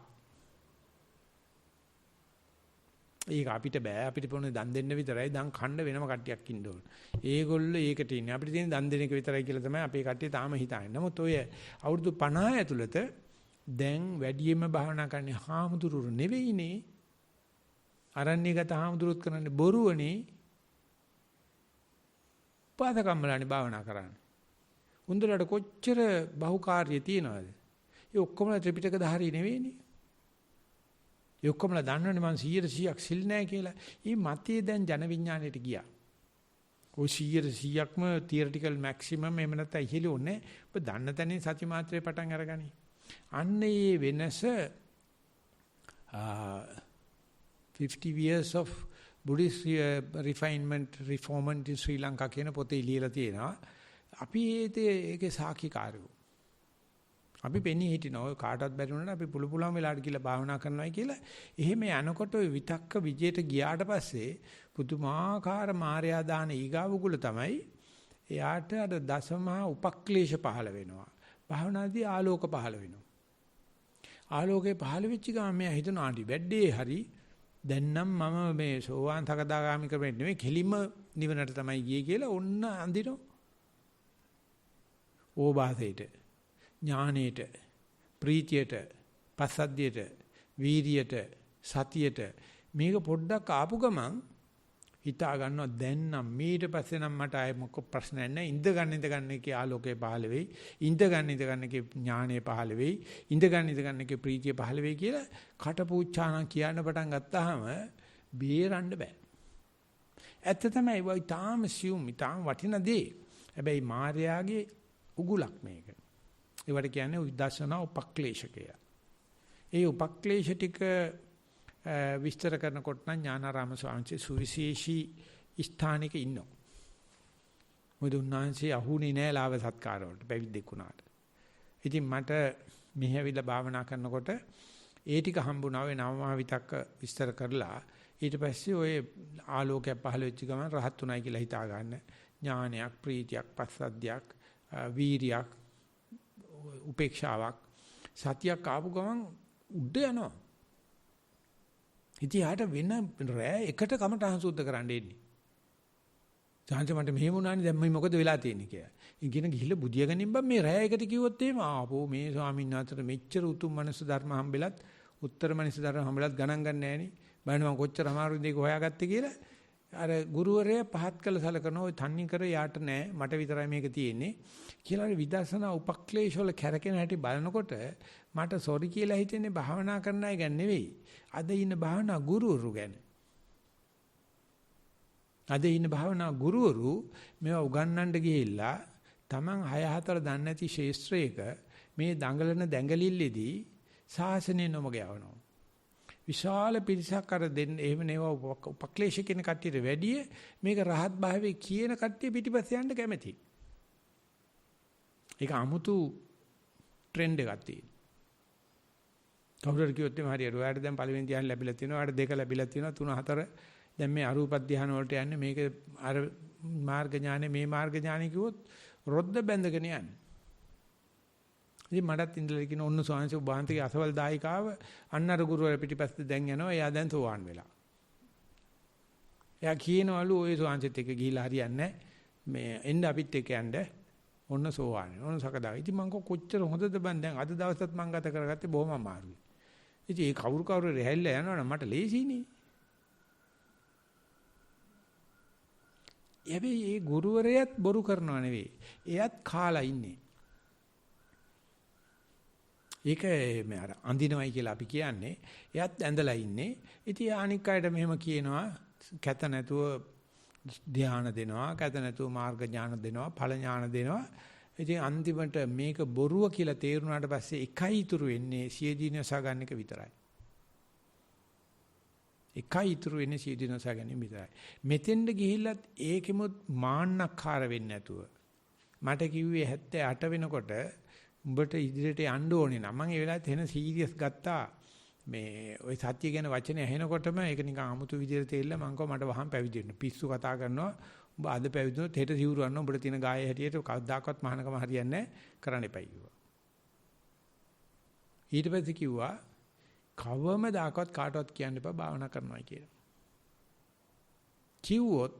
[SPEAKER 1] ඒක අපිට බෑ. අපිට පොනේ දන් දෙන්න විතරයි. දන් කන්න වෙනම කට්ටියක් ඉන්න ඕන. ඒගොල්ලෝ ඒකට ඉන්නේ. අපිට තියෙන දන් දෙන එක විතරයි කියලා තමයි අපේ කට්ටිය තාම හිතන්නේ. නමුත් ඔය අවුරුදු 50 ඇතුළත දැන් වැඩියෙන්ම භාවනා කරන්නේ හාමුදුරුවෝ නෙවෙයිනේ. අරණ්‍යගත හාමුදුරුවොත් කරන්නේ බොරුවනේ. පාදකම්මලානේ භාවනා කරන්නේ. උන්දලට කොච්චර බහුකාර්ය තියනවද? ඒ ඔක්කොම ත්‍රිපිටක ධාරී නෙවෙයිනේ. ඒ ඔක්කොමලා දන්නවනේ මං 100%ක් සිල් නැහැ කියලා. මේ මතයේ දැන් ජන විඥාණයට ගියා. ඔය 100%ක්ම තියරිටිකල් මැක්සිමම් එහෙම නැත්නම් ඉහෙල ඕනේ. ඔබ දන්න තැනින් සති මාත්‍රේ පටන් අරගනි. අන්න මේ වෙනස 50 years of Buddhist refinement reformment in Sri Lanka කියන පොතේ ලියලා තියෙනවා. අපි ඒකේ සාක්ෂිකාරයෝ. අපි පෙනී හිටිනවා ඔය කාටවත් බැරි වුණාට අපි පුළු පුළුවන් වෙලාවට කියලා භාවනා කරනවායි කියලා. එහෙම යනකොට ඔය විතක්ක විජේට ගියාට පස්සේ පුදුමාකාර මාර්යා දාන ඊගාවුගුල තමයි එයාට අර දසමහා උපක්ලේශ පහළ වෙනවා. භාවනාදී ආලෝක පහළ වෙනවා. ආලෝකේ පහළ වෙච්ච ගමන් මෙයා හිතනවා ආටි වැඩේ හරි දැන් නම් මම මේ සෝවාන් සකදාගාමි ක්‍රමෙට නෙමෙයි කෙලිම නිවනට තමයි ගියේ කියලා ඔන්න අඳිනවා. ඕබාසයට ඥානෙට ප්‍රීතියට පස්සද්ධියට වීරියට සතියට මේක පොඩ්ඩක් ආපු ගමන් හිතා ගන්නවා දැන් නම් ඊට පස්සේ නම් මට ආයෙ මොකක් ප්‍රශ්නයක් නැහැ ඉඳ ගන්න එකේ ආලෝකය පහළ වෙයි ඉඳ ගන්න එකේ ඥානෙ පහළ වෙයි ඉඳ ගන්න එකේ ප්‍රීතිය පහළ වෙයි කියලා කටපූච්චානම් කියන්න පටන් ගත්තාම බේරන්න බෑ ඇත්ත තමයි වයි තාම සියුම් තාම වටින දේ හැබැයි මායාවේ උගුලක් මේක ඒවට කියන්නේ විදර්ශනා උපක්ලේශකය. ඒ උපක්ලේශ ටික විස්තර කරනකොට නම් ඥානාරාම ස්වාමීන් වහන්සේ සුවිශේෂී ස්ථානික ඉන්නවා. මොකද උන්වහන්සේ අහුනේ නෑ ලාභ සත්කාර වලට පැවිද්දෙක් වුණාට. ඉතින් මට මෙහෙවිලා භාවනා කරනකොට ඒ ටික හම්බුණා වේ නවමහා විතක්ක විස්තර කරලා ඊට පස්සේ ඔය ආලෝකයක් පහළ වෙච්ච ගමන් රහත් උනායි කියලා හිතා ගන්න. ඥානයක්, ප්‍රීතියක්, පස්සද්ධියක්, වීරියක් උපේක්ෂාවක් සතියක් ආපු ගමන් උඩ යනවා. ඉතින් යාට වෙන රෑ එකට කමටහන් සුද්ධ කරන්න එන්නේ. සාංශ මට මෙහෙම වුණානේ දැන් මේ මොකද වෙලා තියෙන්නේ කියලා. ඉගෙන ගිහිල්ලා බුදිය ගනින් බම් මේ රෑ එකට කිව්වොත් එහෙම ආපෝ මේ ස්වාමීන් වහන්සේට මෙච්චර උතුම් මනස ධර්ම හම්බෙලත් උත්තර මනස ධර්ම හම්බෙලත් ගණන් ගන්න නෑනේ. බලන්න මම කොච්චර අමාරුද ඒක හොයාගත්තේ කියලා. අර ගුරුවරයා පහත් කළ සලකන ওই තන්නේ කර යාට නෑ මට විතරයි මේක තියෙන්නේ කියලා විදර්ශනා උපක්ලේශ වල කැරකෙන හැටි බලනකොට මට සොරි කියලා හිතෙන්නේ භාවනා කරන අය ගැන නෙවෙයි අද ඉන්න භාවනා ගුරුවරු ගැන අද ඉන්න භාවනා ගුරුවරු මේවා උගන්වන්න ගිහිල්ලා Taman 6-4 දන්නේ නැති ශේෂ්ත්‍රයක මේ දඟලන දැඟලිල්ලේදී සාසනය නොමග යවනවා විශාල පිරිසක් අර දෙන්න එහෙම නේවා උපක්ලේශ කියන කට්ටියට වැඩිය මේක රහත් භාවයේ කියන කට්ටිය පිටිපස්ස යන්න කැමති. ඒක 아무තු ට්‍රෙන්ඩ් එකක් තියෙන. කවුරුහරි කිව්වොත් එහම හරියට ඔයාලට දැන් පළවෙනි ධ්‍යාන ලැබිලා තියෙනවා. ඔයාලට දෙක ලැබිලා තියෙනවා. 3 4 දැන් මේ අරූප ධ්‍යාන වලට යන්නේ මේක අර මාර්ග ඥානෙ මේ මාර්ග ඥානෙ කිව්වොත් රොද්ද බැඳගෙන යන්නේ. ඉතින් මටත් ඉඳලා කියන ඔන්න සෝංශ උභාන්තිගේ අසවල් දායිකාව අන්න අර ගුරුවරයා පිටිපස්සේ දැන් යනවා. එයා දැන් සෝවාන් වෙලා. එයා කියනවලු ওই සෝංශෙත් එක්ක ගිහිලා හරියන්නේ මේ එන්න අපිත් එක්ක යන්න ඔන්න සෝවාන්. ඔන්න සකදා. ඉතින් මං කොච්චර හොඳද බං දැන් අද දවසත් මං ගත කරගත්තේ බොහොම අමාරුයි. ඉතින් ඒ කවුරු රැහැල්ලා යනවනම් මට ලේසියිනේ. හැබැයි ඒ ගුරුවරයාත් බොරු කරනව නෙවෙයි. එයාත් කාලා ඉන්නේ. ඒක මේ අර අඳිනවයි කියලා අපි කියන්නේ. එයාත් ඇඳලා ඉන්නේ. ඉතින් අනික් අයට මෙහෙම කියනවා කැත නැතුව ධ්‍යාන දෙනවා, කැත නැතුව මාර්ග ඥාන දෙනවා, ඵල ඥාන දෙනවා. ඉතින් අන්තිමට මේක බොරුව කියලා තේරුණාට පස්සේ එකයි ඉතුරු වෙන්නේ සියදීනසා ගන්න එක විතරයි. එකයි ඉතුරු වෙන්නේ සියදීනසා ගැනීම විතරයි. මෙතෙන්ද ගිහිල්ලත් ඒකෙමුත් මාන්නක්කාර වෙන්නේ නැතුව මට කිව්වේ 78 වෙනකොට උඹට ඉදිරියට යන්න ඕනේ නම් මම ඒ වෙලාවට එන සීරියස් ගත්තා මේ ওই සත්‍ය කියන වචනේ ඇහෙනකොටම ඒක නිකන් අමුතු විදිහට තේරිලා මම කිව්වා මට වහම් පැවිදි වෙන්න පිස්සු කතා කරනවා උඹ අද පැවිදුනොත් හෙට සිවුරු අන්න උඹට තියෙන ගාය හැටියට කවදාකවත් මහානකම හරියන්නේ නැහැ කරන්න එපයි කිව්වා ඊට පස්සේ කිව්වා කවමදාකවත් කාටවත් කියන්න එපා භාවනා කරනවා කියලා කිව්වොත්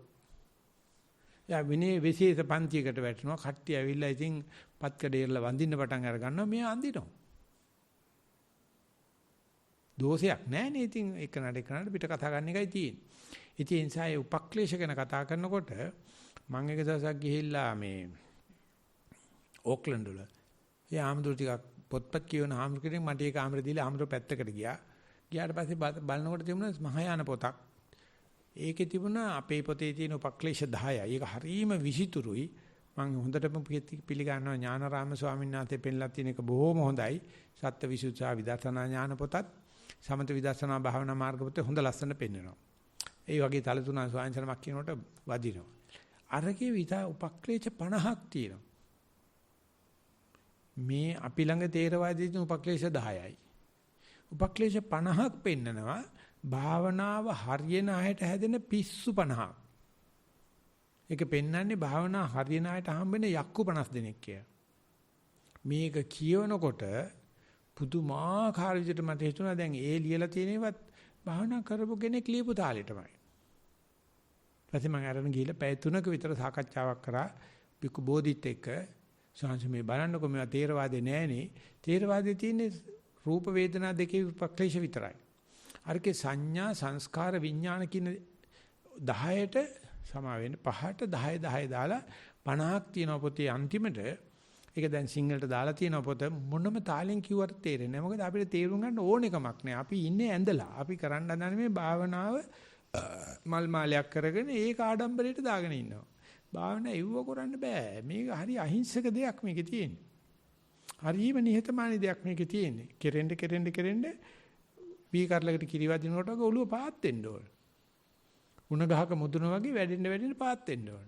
[SPEAKER 1] යා විනේ විශේෂ පන්තියකට වැටෙනවා. කට්ටිය ඇවිල්ලා ඉතින් පත්කඩේරලා වඳින්න පටන් අර ගන්නවා. මෙයා අඳිනවා. දෝෂයක් නැහැ නේ. ඉතින් එකනට පිට කතා ගන්න එකයි තියෙන්නේ. ඉතින් ඒ නිසා ඒ උපක්ලේශ ගැන කතා කරනකොට මම එක දවසක් ගිහිල්ලා මේ ඕක්ලන්ඩ් වල ඒ ආම්දුර ටිකක් පොත්පත් කියවන ආම්දුර කෙනෙක් මට ඒ කාමරේ දීලා ආම්දුර පැත්තකට ගියා. ගියාට පස්සේ බලනකොට තිබුණා මහායාන පොතක්. ඒකේ තිබුණා අපේ පොතේ තියෙන උපක්ලේශ 10යි. ඒක හරීම විසිතුරුයි. මම හොඳටම පිළිගන්නවා ඥානාරාම ස්වාමීන් වහන්සේ පෙන්ලා තියෙන එක බොහොම හොඳයි. සත්ත්වවිසුද්ධා විදර්ශනා ඥාන පොතත් සමත විදර්ශනා භාවනා මාර්ග පොතේ හොඳ ලස්සන පෙන්වනවා. ඒ වගේ තල තුනක් ස්වාමීන්සනමක් කියනකොට වදිනවා. අරකේ විතර උපක්ලේශ 50ක් තියෙනවා. මේ අපි ළඟ තේරවාදීන් උපක්ලේශ 10යි. උපක්ලේශ 50ක් පෙන්නනවා භාවනාව හරියන අයට හැදෙන පිස්සු 50ක්. ඒක පෙන්වන්නේ භාවනා හරියන අයට හම්බෙන යක්කු 50 දෙනෙක් කියලා. මේක කියවනකොට පුදුමාකාර විදිහට මට හිතුණා දැන් ඒ ලියලා තියෙනවත් භාවනා කරපු කෙනෙක් ලියපු තාලෙටමයි. ඊපස්සේ මම අරගෙන ගිහලා පැය 3ක විතර සාකච්ඡාවක් කරා බිකු බෝධිත් එක්ක. සංස මේ බලන්නකො මේවා තේරවාදේ නෑනේ. තේරවාදේ තියෙන්නේ රූප වේදනා දෙකේ උපක්ලේශ විතරයි. අරකේ සංඥා සංස්කාර විඥාන කියන 10ට සමා වෙන්න 5ට 10 10 දාලා 50ක් තියෙන පොතේ අන්තිමට ඒක දැන් සිංහලට දාලා තියෙන පොත මොනම තාලෙන් කිව්වට තේරෙන්නේ නැහැ. මොකද අපිට තේරුම් ගන්න ඕන එකමක් නැහැ. අපි ඉන්නේ ඇඳලා. අපි කරන්න හදන්නේ මේ භාවනාව මල් මාලයක් කරගෙන ඒක ආඩම්බරයට දාගෙන ඉන්නවා. භාවනා එව්ව කරන්න බෑ. මේක හරි අහිංසක දෙයක් මේකේ තියෙන්නේ. හරිම නිහතමානී දෙයක් මේකේ තියෙන්නේ. කෙරෙන්න වී කරලකට කිරිවදිනකොට වගේ ඔළුව පාත් වෙන්න ඕන. උණ ගහක මුදුන වගේ වැඩෙන්න පාත් වෙන්න ඕන.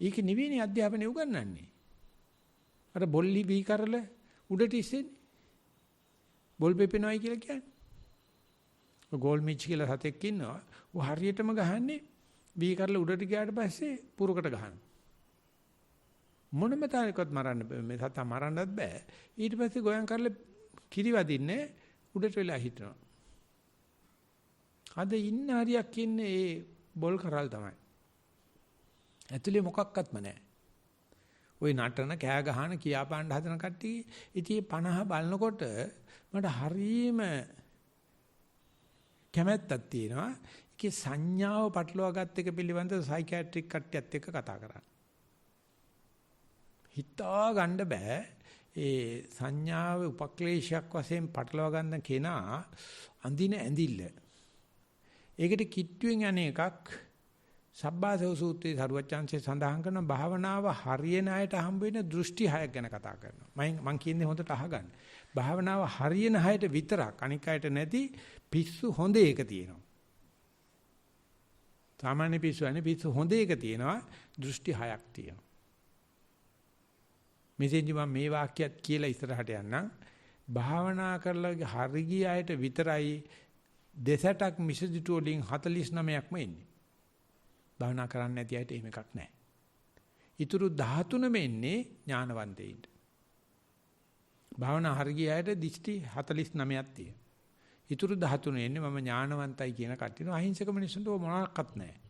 [SPEAKER 1] ඒක නිවෙන්නේ අධ්‍යාපනය උගන්වන්නේ. අර බොල්ලි වී කරල උඩට ඉස්සෙන්නේ. බොල් පෙපෙනවයි කියලා කියන්නේ. ගෝල් මිච් කියලා සතෙක් ඉන්නවා. ਉਹ හරියටම ගහන්නේ වී කරල උඩට ගියාට පස්සේ පුරකට ගහනවා. මොනම තාලයකවත් මරන්න මේ සතා මරන්නත් බෑ. ඊට පස්සේ ගෝයන් කරලා කිරිවදින්නේ උඩට වෙලා හිටනවා. අද ඉන්න හරියක් ඉන්නේ ඒ බොල් කරල් තමයි. ඇතුලේ මොකක්වත්ම නැහැ. ওই නටන කෑ ගහන කියාපාන්න හදන කට්ටිය ඉතින් 50 බලනකොට මට හරීම කැමැත්තක් තියෙනවා. ඒකේ සංඥාව පටලවා ගන්න එක පිළිබඳව සයිකියාට්‍රික් කට්ටියත් එක්ක කතා කරන්න. හිතා ගන්න බෑ ඒ සංඥාව උපක්ලේශයක් වශයෙන් පටලවා ගන්න කෙනා අඳින ඇඳිල්ල. ඒකට කිට්ටුවෙන් යන එකක් සබ්බාසව සූත්‍රයේ සරුවච්චාන්සේ සඳහන් කරන භාවනාව හරියන අයට හම්බ වෙන දෘෂ්ටි හයක් ගැන කතා කරනවා. මම කියන්නේ හොඳට අහගන්න. භාවනාව හරියන අයට විතරක් අනික් අයට නැති පිස්සු හොඳ එක තියෙනවා. සාමාන්‍ය පිස්සු අනේ පිස්සු හොඳ එක තියෙනවා දෘෂ්ටි හයක් තියෙනවා. මෙතෙන්දි මම මේ වාක්‍යයත් කියලා ඉස්සරහට යන්නම්. භාවනා කරලා හරි ගිය අයට විතරයි දෙසටක් මිසදිටු වලින් 49ක්ම එන්නේ. භාවනා කරන්නේ නැති අයට එහෙම එකක් නැහැ. ඊටු 13ම එන්නේ ඥානවන්තයින්ට. භාවනා හරි ගිය අයට දිෂ්ටි 49ක් තියෙනවා. ඊටු 13 එන්නේ මම ඥානවන්තයි කියන කට්ටිය. අහිංසක මිනිස්සුන්ට මොනවාක්වත් නැහැ.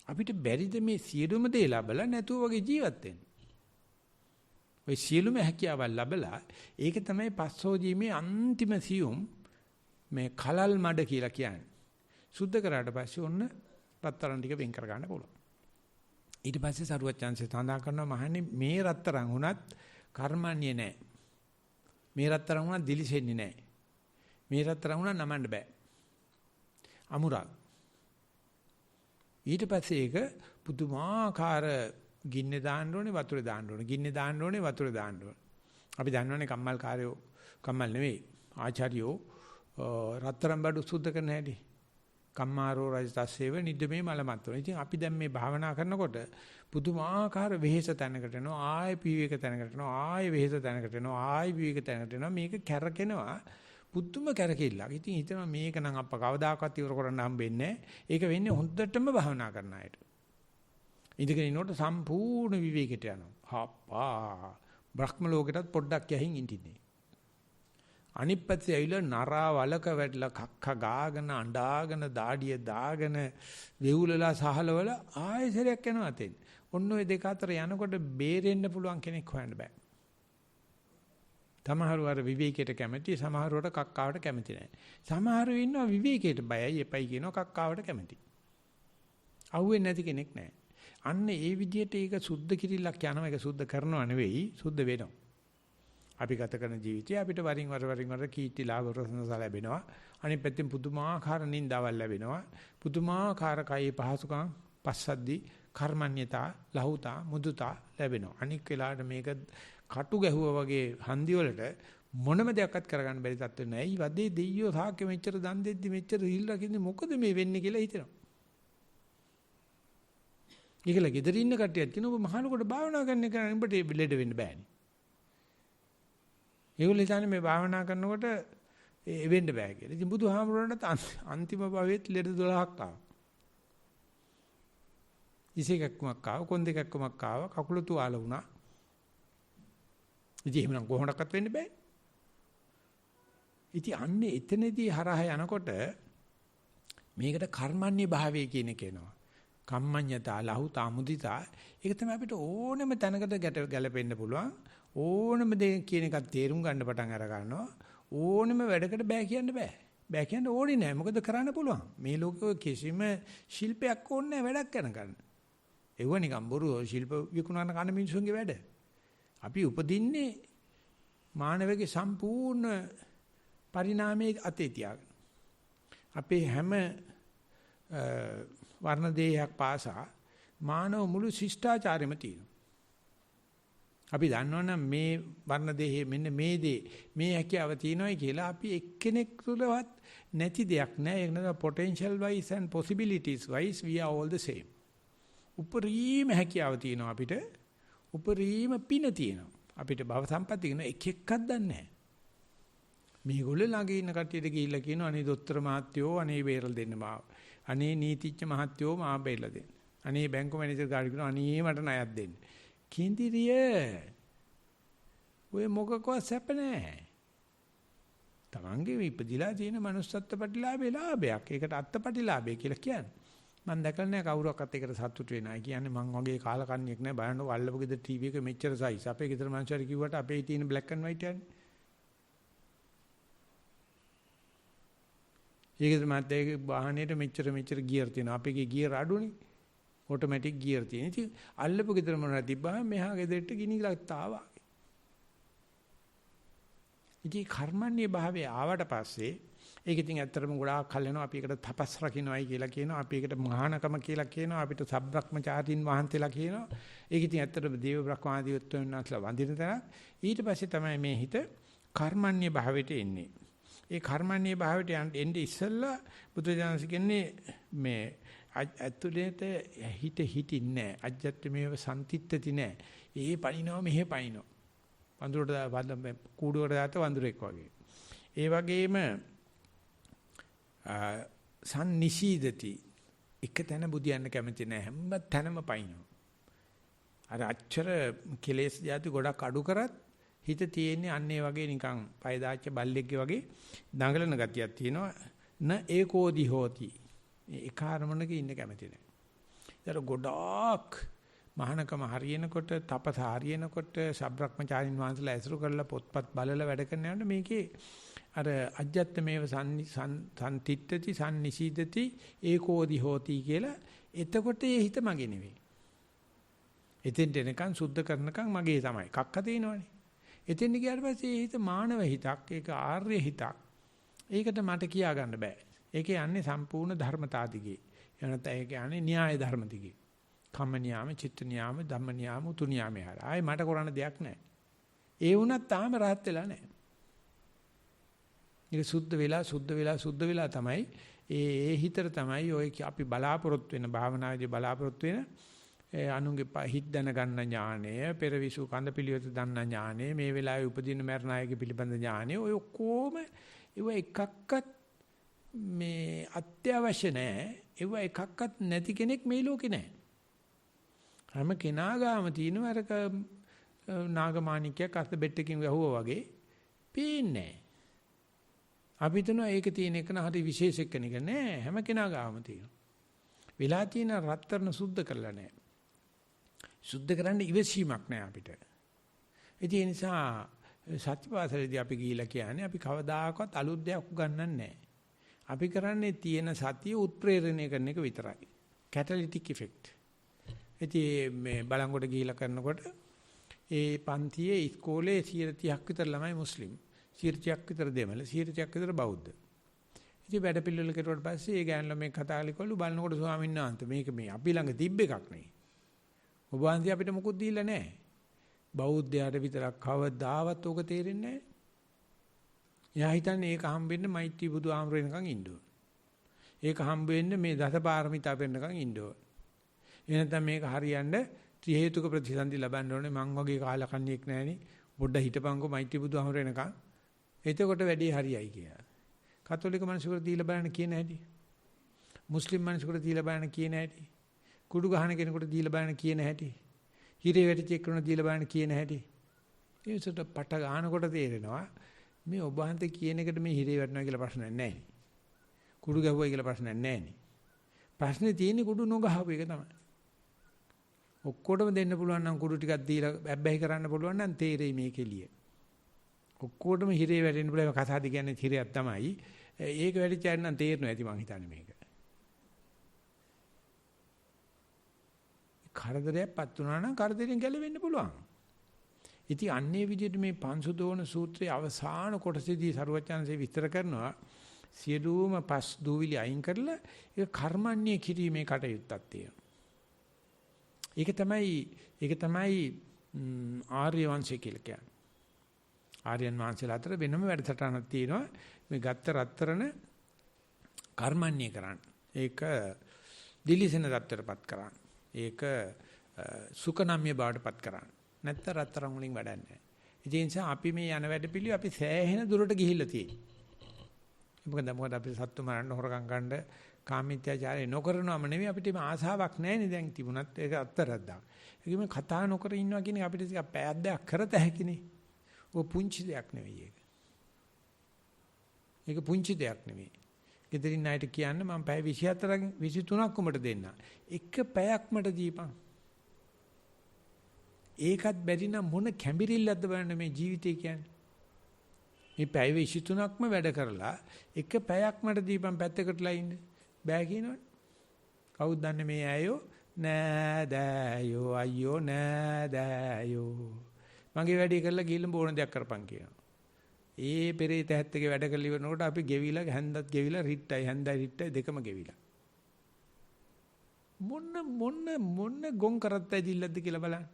[SPEAKER 1] අපිට බැරිද මේ සියලුම දේ ලැබලා නැතුව වගේ ජීවත් වෙන්න? ඔය සියලුම හැකියාවල් ලැබලා ඒක තමයි පස්සෝජීමේ අන්තිම සියුම් මේ කලල් මඩ කියලා කියන්නේ. සුද්ධ කරාට පස්සේ ඔන්න රත්තරන් ටික වෙන් කර ගන්න පුළුවන්. ඊට පස්සේ සරුවත් chance සඳහන් කරනවා මහන්නේ මේ රත්තරන් උනත් කර්මන්නේ නැහැ. මේ රත්තරන් උනත් දිලිසෙන්නේ නැහැ. මේ රත්තරන් උනත් නමන්න බෑ. අමුරා. ඊට පස්සේ ඒක පුදුමාකාර ගින්නේ දාන්න ඕනේ වතුරේ දාන්න ඕනේ. ගින්නේ දාන්න ඕනේ වතුරේ දාන්න ඕනේ. අපි දන්නවනේ කම්මල් කාර්යෝ කම්මල් නෙවෙයි ආචාර්යෝ රත්තරන් බඩු සුද්ධ කරන හැටි. කම්මාරෝ රජතස්සේව නිද්දමේ මලමත්වන. ඉතින් අපි දැන් මේ භාවනා කරනකොට පුදුමාකාර වෙහෙස තැනකට එනවා. ආය පීවේක තැනකට එනවා. ආය වෙහෙස තැනකට එනවා. ආය පීවේක තැනකට එනවා. මේක කැරකෙනවා. පුදුම කැරකෙල්ලක්. ඉතින් හිතනවා මේක නම් අප්ප කවදාකවත් ඉවර කරන්න හම්බෙන්නේ නැහැ. ඒක වෙන්නේ හොඳටම භාවනා කරන අයට. ඉඳගෙන ඉන්නකොට සම්පූර්ණ විවේකයට යනවා. හප්පා බ්‍රහ්ම ලෝකෙටත් පොඩ්ඩක් යහින් ඉඳින්නේ. අනිත් පැත්තේ ඇවිල්ලා නරා වලක වැටලා කක්ක ගාගෙන අඬාගෙන දාඩිය දාගෙන වෙවුලලා සහලවල ආයෙසරයක් යනවා තෙන්. ඔන්න ඔය දෙක අතර යනකොට බේරෙන්න පුළුවන් කෙනෙක් හොයන්න බෑ. සමහරව අර විවේකයට කැමති, සමහරවට කක්කාවට කැමති නැහැ. සමහරව ඉන්නවා විවේකයට බයයි, එපයි කියනවා කක්කාවට කැමති. අහුවෙන්නේ නැති කෙනෙක් නැහැ. අන්න ඒ විදිහට ඒක සුද්ධ කිරිල්ලක් යනවා. ඒක සුද්ධ කරනව නෙවෙයි, සුද්ධ වෙනවා. අපි ගත කරන ජීවිතය අපිට වරින් වර කීර්ති ලාභ ප්‍රශංසා ලැබෙනවා. අනිත් පැත්තෙන් පුදුමාකාර නින්දාවල් ලැබෙනවා. පුදුමාකාර කයි පහසුකම්, පස්සද්දි, කර්මඤ්ඤතා, ලහුතා, මුදුතා ලැබෙනවා. අනික් වෙලාවට මේක කටු ගැහුවා වගේ හන්දි වලට මොනම දෙයක්වත් කරගන්න බැරි තත්ත්වෙ නෑ. ඊ වදේ දෙයියෝ සාක්‍ය මෙච්චර දන් දෙද්දි මෙච්චර හිල් රකින්නේ මොකද මේ වෙන්නේ කියලා හිතෙනවා. ඒකල ගෙදර ඉන්න කට්ටියත් කියනවා ඔබ මහලුකට භාවනා කරන එක උඹට ලෙඩ වෙන්න බෑනේ. ඒගොල්ලෝ හිතන්නේ මේ භාවනා කරනකොට වෙන්න බෑ කියලා. ඉතින් බුදුහාමුදුරන්ට අන්තිම භවෙත් ලෙඩ 12ක් ආවා. ඉසේකක්මක් ආව, කොන් දෙකක්මක් ආව, කකුල තුවාල වුණා. ඉතින් එහෙනම් කොහොමඩක්වත් වෙන්න බෑ. ඉතින් අන්නේ එතනදී හරහා යනකොට මේකට කර්මන්නේ භාවය කියන එක එනවා. කම්මඤ්ඤතා ලහුතා මුදිතා ඒක තමයි අපිට ඕනෙම තැනකට ගැලපෙන්න පුළුවන්. ඕනෙම දෙයක් කියන එකක් තේරුම් ගන්න පටන් අර ගන්නවා. ඕනෙම වැඩකට බෑ කියන්න බෑ. බෑ කියන්න ඕනේ නෑ. මොකද කරන්න පුළුවන්. මේ ලෝකේ කිසිම ශිල්පයක් ඕනේ නෑ වැඩක් කරන. ඒව නිකන් බොරු ශිල්ප විකුණන කන මිනිසුන්ගේ වැඩ. අපි උපදින්නේ මානවයේ සම්පූර්ණ පරිණාමයේ අතේ තියාගෙන. අපේ හැම වර්ණ දේහයක් පාසා මානව මුළු ශිෂ්ටාචාරෙම තියෙනවා. අපි දන්නවනම් මේ වර්ණ දේහයේ මෙන්න මේ දේ මේ හැකියාව තියෙනවායි කියලා අපි එක්කෙනෙක් තුලවත් නැති දෙයක් නෑ. ඒක නේද potential wise and possibilities wise we are all the same. උපරිම හැකියාව තියෙනවා අපිට. උපරිම පින තියෙනවා. අපිට භව සම්පatti කියන එක එක්කක් දන්නේ නැහැ. මේගොල්ලෝ ළඟ ඉන්න කට්ටියට ගිහිල්ලා කියනවා අනේ දොස්තර මහත්තයෝ අනේ බේරලා දෙන්න මාව. අනේ නීතිඥ මහත්තයෝ මාව බේරලා දෙන්න. අනේ බැංකු මැනේජර් කාට කියනවා අනේ මට ණයක් දෙන්න. කිඳිරිය. ඔය මොකකවත් සැප නැහැ. තමන්ගේ ඉපදිලා තියෙන manussත්ත්ව ප්‍රතිලාභේ ලාභයක්. ඒකට අත්පටිලාභය කියලා කියන්නේ. මම දැකලා නැහැ කවුරක්වත් ඒකට සතුටු වෙන්නේ නැහැ. කියන්නේ මං වගේ කාලකන්ණියෙක් නැහැ. බලන්න අල්ලපු ගෙදර ටීවී එක මෙච්චර සයිස්. අපේ ගෙදර මනුස්සයර කිව්වට අපේ තියෙන black and white යන්නේ. ඒකද මැදේ වාහනේට මෙච්චර ගියර් තියෙනවා. අපේ ගියර් අඩුනේ. ඔටෝමැටික් ගියර් තියෙන. ඉතින් අල්ලපු ගෙදර මොනවද තිබ්බම මෙහා ගෙදරට ගිනිගලත් ආවා. ඉතින් කර්මන්නේ භාවයේ ආවට පස්සේ ඒක ඉතින් ඇත්තටම ගොඩාක් කල් යනවා. අපි ඒකට තපස් රකින්නයි කියලා කියනවා. අපි ඒකට මහානකම කියලා කියනවා. අපිට සබ්‍රක්‍මචාරීන් වහන්සේලා කියනවා. ඒක ඉතින් ඇත්තටම දේව බ්‍රහ්මාදීත්වයන් නැත්ලා වඳින තැන. ඊට පස්සේ තමයි මේ හිත කර්මන්නේ භාවයට එන්නේ. ඒ කර්මන්නේ භාවයට එන්නේ ඉස්සෙල්ලා බුදුජානක කියන්නේ මේ ඇතුළේට හිත හිටින්නේ නැහැ. අජ්ජත් මේව සම්තිත්‍ත්‍ති නැහැ. ඒ පනිනවා මෙහෙ පනිනවා. වඳුරට කූඩුවට දාත වඳුරෙක් වගේ. ඒ වගේම සම්නිශීදති එක තැන බුදියන්න කැමති නැහැ. හැම තැනම පනිනවා. අර අච්චර කෙලෙස් જાති ගොඩක් අඩු කරත් හිත තියෙන්නේ අන්නේ වගේ නිකන් පය දාච්ච බල්ලෙක්ගේ වගේ දඟලන ගතියක් තියෙනවා. න ඒකෝදි හෝති. ඒ කාර්මණක ඉන්න කැමති නැහැ. ඒතර ගොඩාක් මහානකම හරියනකොට තපස හරියනකොට සබ්‍රක්‍මචාරින් වහන්සේලා ඇසුරු කරලා පොත්පත් බලලා වැඩ කරන යනකොට මේකේ අර අජ්ජත් මේව සම්තිත්‍ත්‍ති සම්නිශීදති ඒකෝදි හෝති කියලා එතකොට ඒ හිත මගේ නෙවෙයි. එතෙන්ට එනකන් සුද්ධ කරනකන් මගේ තමයි. කක්ක තියෙනවනේ. එතෙන් ගියාට පස්සේ ඒ හිත මානව හිතක්, ඒක ආර්ය හිතක්. ඒකට මට කියා ගන්න බෑ. ඒකේ යන්නේ සම්පූර්ණ ධර්මතා දිගේ. එනත ඒක යන්නේ න්‍යාය ධර්ම දිගේ. කම්ම නියාම, චිත්ත නියාම, ධම්ම නියාම, උතු නියාමේ හර. ආයේ මට කරන්න දෙයක් නැහැ. ඒ වුණත් තාම rahat වෙලා නැහැ. ඒක සුද්ධ වෙලා තමයි ඒ හිතර තමයි ඔය අපි බලාපොරොත්තු වෙන භාවනාවේදී බලාපොරොත්තු වෙන අනුන්ගේ හිත දැන ගන්න ඥානය, පෙරවිසු කඳ පිළිවෙත දන්න ඥානය, මේ වෙලාවේ උපදින මරණායක පිළිබඳ ඥානය ඔය ඔක්කොම ඒව එකක්වත් මේ අත්‍යවශ්‍ය නැහැ. ඒව එකක්වත් නැති කෙනෙක් මේ ලෝකේ නැහැ. හැම කෙනා ගාම තියෙනවා අර නාගමාණිකයක් අත බෙට්ටකින් වැහුවා වගේ පේන්නේ නැහැ. අපි හිතනවා ඒක තියෙන එක හරි විශේෂ කෙනෙක් නෑ හැම කෙනා ගාවම තියෙනවා. වෙලා තියෙන රත්තරන් සුද්ධ කරලා නෑ. සුද්ධ කරන්න ඉවසීමක් නෑ අපිට. ඒ නිසා සත්‍යපාසලේදී අපි ගිහිලා කියන්නේ අපි කවදාකවත් අලුත් දෙයක් උගන්වන්නේ නෑ. අපි කරන්නේ තියෙන සතිය උත්ප්‍රේරණය කරන එක විතරයි. Catalytic effect. ඉතින් මේ බලංගොඩ ගිහිලා කරනකොට ඒ පන්තියේ ඉස්කෝලේ 30ක් විතර ළමයි මුස්ලිම්. 30ක් විතර දෙමළ 30ක් විතර බෞද්ධ. ඉතින් වැඩ පිළිවෙල කෙරුවට පස්සේ ඒ ගෑනු ළමයි කතා කළලු බලනකොට ස්වාමීන් වහන්සේ මේක මේ අපි ළඟ තිබ්බ එකක් නෙවෙයි. ඔබ වහන්සේ අපිට මොකුත් දීලා නැහැ. බෞද්ධයාට විතරක් කවදාවත් ඕක තේරෙන්නේ නැහැ. එයා හිතන්නේ ඒක හම්බෙන්න මෛත්‍රී බුදු ආමර වෙනකන් ඉන්න ඕන. ඒක හම්බ වෙන්න මේ දසපාරමිතා වෙනකන් ඉන්න ඕන. එහෙනම් මේක හරියන්න ත්‍රි හේතුක ප්‍රතිසන්දි ලබන්න ඕනේ. මං වගේ කාලකන්ණියෙක් නැහෙනේ. පොඩ්ඩ හිටපන්කෝ මෛත්‍රී බුදු ආමර වෙනකන්. එතකොට වැඩේ හරියයි කියලා. කතෝලික මිනිසුන්ට දීලා බලන්න කියන හැටි. මුස්ලිම් මිනිසුන්ට දීලා බලන්න කියන හැටි. කුඩු ගහන කෙනෙකුට දීලා බලන්න කියන හැටි. හිරේ වැටිච්ච එක්කන දීලා බලන්න කියන හැටි. ඒසට පට ගන්නකොට තේරෙනවා මේ ඔබ වහන්සේ කියන එකට මේ හිරේ වැටෙනවා කියලා ප්‍රශ්නයක් නැහැ නේ. කුඩු ගැහුවයි කියලා ප්‍රශ්නයක් නැහැ නේ. ප්‍රශ්නේ තියෙන්නේ කුඩු නොගහපු එක තමයි. ඔක්කොටම දෙන්න පුළුවන් නම් කුඩු ටිකක් දීලා බැබ්බැහි කරන්න පුළුවන් නම් තේරෙයි මේ කෙලිය. ඔක්කොටම හිරේ වැටෙන්න පුළුවන් කතාවද කියන්නේ හිරයක් තමයි. ඒක වැඩිච්ච අය නම් තේරෙනවා ඇති මං හිතන්නේ මේක. කරදරයක්පත් වුණා නම් කරදරෙන් ගැලවෙන්න පුළුවන්. ඉතින් අන්නේ විදිහට මේ පංසුදෝන සූත්‍රයේ අවසාන කොටසේදී සරුවචාන්සේ විස්තර කරනවා සියලුම පස් දූවිලි අයින් කරලා ඒක කර්මන්නේ කිරීමේ කටයුත්තක් තියෙනවා. ඒක තමයි ආර්ය වංශය කියලා කියන්නේ. ආර්යයන් වංශලා අතර වෙනම වැඩසටහනක් තියෙනවා. මේ ගත්ත රත්තරන කර්මන්නේ කරන්න. ඒක දිලිසෙන දත්තරපත් කරන්න. ඒක සුකනම්‍ය බවටපත් කරන්න. නැත්නම් රත්තරන් වලින් වැඩක් නැහැ. ඒ නිසා අපි මේ යන වැඩ පිළිවෙල අපි සෑහෙන දුරට ගිහිල්ලා තියෙනවා. මොකද අපි සත්තු මරන්න හොරකම් ගන්න කාමීත්‍යාචාරය නොකරනවම නෙවෙයි අපිට මේ ආසාවක් නැහැනේ දැන් තිබුණත් ඒක අත්තරද්දා. ඒකම කතා නොකර ඉන්නවා කියන එක අපිට ටිකක් පැයක් කරත හැකිනේ. ඔය පුංචි දෙයක් නෙවෙයි ඒක. ඒක පුංචි දෙයක් නෙවෙයි. ගෙදරින් ණයට කියන්න මම පැය 24කින් 23ක් උඹට දෙන්න. එක පැයක් මට දීපන්. ඒකත් බැරි නම් මොන කැඹිරිල්ලක්ද බලන්න මේ ජීවිතය කියන්නේ. මේ පැය 23ක්ම වැඩ කරලා එක පැයක් මට දීපන් පැත්තකටලා ඉන්න. බෑ කියනවනේ. කවුද දන්නේ මේ ඇයෝ? නෑ දෑයෝ අයියෝ නෑ දෑයෝ. මගේ වැඩේ කරලා ගිහින් බෝන දෙයක් කරපන් කියනවා. ඒ පෙරේත හැත්තගේ වැඩ කරලා ඉවරනකොට අපි ගෙවිලා හැන්දත් ගෙවිලා රිට්ටයි හැන්දයි රිට්ටයි දෙකම ගෙවිලා. මොන්න ගොන් කරත්තයි දිල්ලද්ද කියලා බලන්න.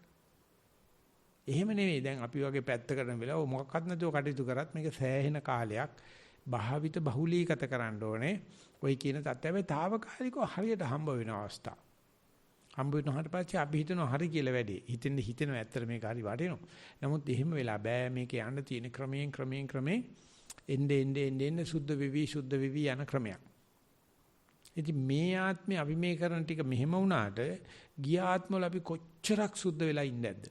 [SPEAKER 1] එහෙම නෙවෙයි දැන් අපි වගේ පැත්තකට වෙලා ඔය මොකක්වත් නැතුව කටයුතු කරත් මේක සෑහෙන කාලයක් භාවිත බහුලීගත කරන්න ඕනේ. ඔයි කියන තත්ත්වයේ తాවකාලිකව හරියට හම්බ වෙන අවස්ථා. හම්බ වෙනාට පස්සේ අපි හිතනවා හරි කියලා වැඩේ. හිතෙනවා ඇත්තට මේක හරි වටිනවා. නමුත් එහෙම වෙලා බෑ මේක යන්න තියෙන ක්‍රමයෙන් එන්නේ සුද්ධ වෙවි යන ක්‍රමයක්. ඉතින් මේ ආත්මේ අපි මේ කරන ටික මෙහෙම වුණාට ගිය ආත්මවල අපි කොච්චරක් සුද්ධ වෙලා ඉන්නේ නැද්ද?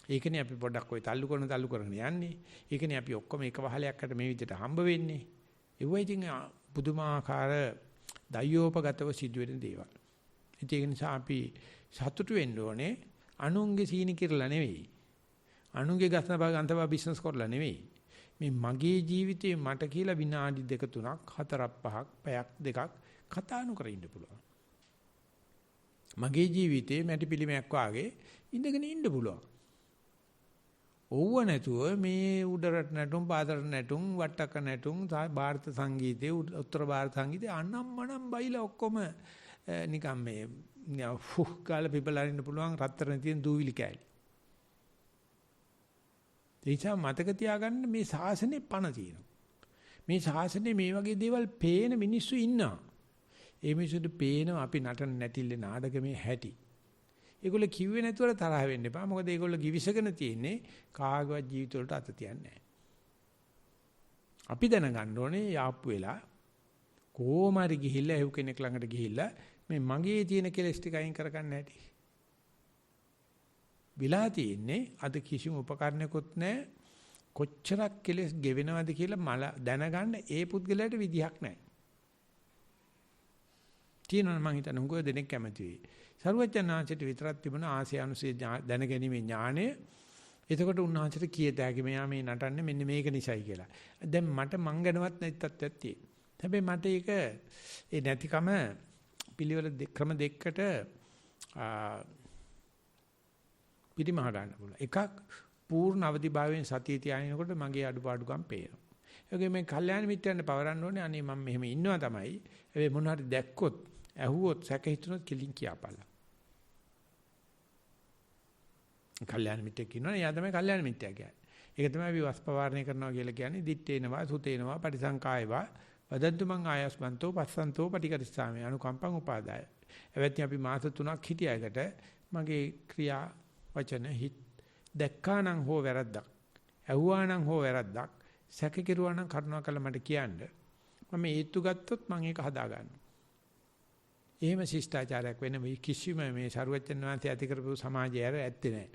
[SPEAKER 1] ඒකනේ අපි පොඩ්ඩක් ඔය තල්ලු කරන යන්නේ. ඒකනේ අපි ඔක්කොම එක වහලයක්කට මේ විදිහට හම්බ වෙන්නේ. ඒවා ඉතින් පුදුමාකාර දයෝපගතව සිදුවෙන දේවල්. ඒක නිසා අපි සතුටු වෙන්න ඕනේ අනුන්ගේ සීනි කිරලා නෙවෙයි. අනුන්ගේ ගන්තබා බිස්නස් කරලා නෙවෙයි. මේ මගේ ජීවිතේ මට කියලා විනාඩි 2 3ක් 4ක් 5ක් පැයක් දෙකක් කතා නොකර ඉන්න පුළුවන්. මගේ ජීවිතේ මැටි පිළිමයක් වාගේ ඉඳගෙන ඉන්න පුළුවන්. ඕව නැතුව මේ උඩරට නැටුම් පාදරට නැටුම් වට්ටක නැටුම් ಭಾರತ සංගීතයේ උත්තර ಭಾರತ සංගීතයේ අනම්මනම් බයිලා ඔක්කොම නිකම් මේ කාල පිපලාරින්න පුළුවන් රත්තරන් තියෙන දූවිලි කෑලි. ඒචා මතක තියාගන්න මේ ශාසනේ පණ තියෙනවා. මේ ශාසනේ මේ වගේ දේවල් පේන මිනිස්සු ඉන්නවා. ඒ මිනිස්සුන්ට පේනවා අපි නටන නැතිලේ නාඩගමේ හැටි. ඒගොල්ලෝ කිව්වේ නැතුව තරහ වෙන්න එපා. මොකද ඒගොල්ලෝ givisගෙන තියෙන්නේ කාගවත් ජීවිත වලට අත තියන්නේ නැහැ. අපි දැනගන්න ඕනේ යාප්පු වෙලා කොහොමරි ගිහිල්ලා එහු කෙනෙක් ළඟට ගිහිල්ලා මේ මගේ තියෙන කෙලස් ටික අයින් කරගන්න හැටි. විලා තියෙන්නේ අද කිසිම උපකරණයක්වත් නැහැ. කොච්චරක් කෙලස් ගෙවෙනවද කියලා දැනගන්න ඒ පුද්ගලයාට විදිහක් නැහැ. තියෙනවා මම හිතන්නේ උගව දෙනෙක් කැමති වෙයි. සරුවචනාංශයට විතරක් තිබුණ ආසියානුසේ දැනගැනීමේ ඥාණය. එතකොට උන්වහන්සේට කීයද ඇගේ මෙයා මේ නටන්නේ මෙන්න මේක නිසයි කියලා. දැන් මට මං ගැනවත් නැති තත්ත්වයක් තියෙනවා. හැබැයි මට ඒක ඒ නැතිකම පිළිවෙල ක්‍රම දෙකකට පිටිමහ ගන්න පුළුවන්. එකක් පූර්ණ අවදිභාවයෙන් සතිය තියාගෙනකොට මගේ අඩුපාඩුකම් පේනවා. ඒකේ මේ කල්යාණ මිත්‍රයන්ට පවරන්න ඕනේ අනේ මම මෙහෙම ඉන්නවා තමයි. හැබැයි මොන හරි දැක්කොත් ඇහුවොත් සැක හිතුනොත් කිලින් කියපාලා. කල්යාණ මිත්‍රයෙක් ඉන්නවනේ එයා තමයි කල්යාණ මිත්‍රයා කියන්නේ. ඒක තමයි අපි වස්පවාරණය කරනවා කියලා කියන්නේ දිත්තේනවා සුතේනවා පටිසංකායවා වදන්තු මං ආයස්මන්තෝ පස්සන්තෝ පටිකරිස්සාමේ අනුකම්පං උපාදාය. එවැත්නි අපි මාස 3ක් හිටියයකට මගේ ක්‍රියා වචන හිත දැක්කානම් හෝ වැරද්දක් ඇහුවානම් හෝ වැරද්දක් සැක කෙරුවානම් කරුණා කළ මට කියන්න මම ඒත්තු ගත්තොත් මම ඒක හදා ගන්නවා. එහෙම ශිෂ්ටාචාරයක් වෙන මේ කිසිම මේ සරුවචන් වහන්සේ ඇති කරපු සමාජය ඇත්තේ නැහැ.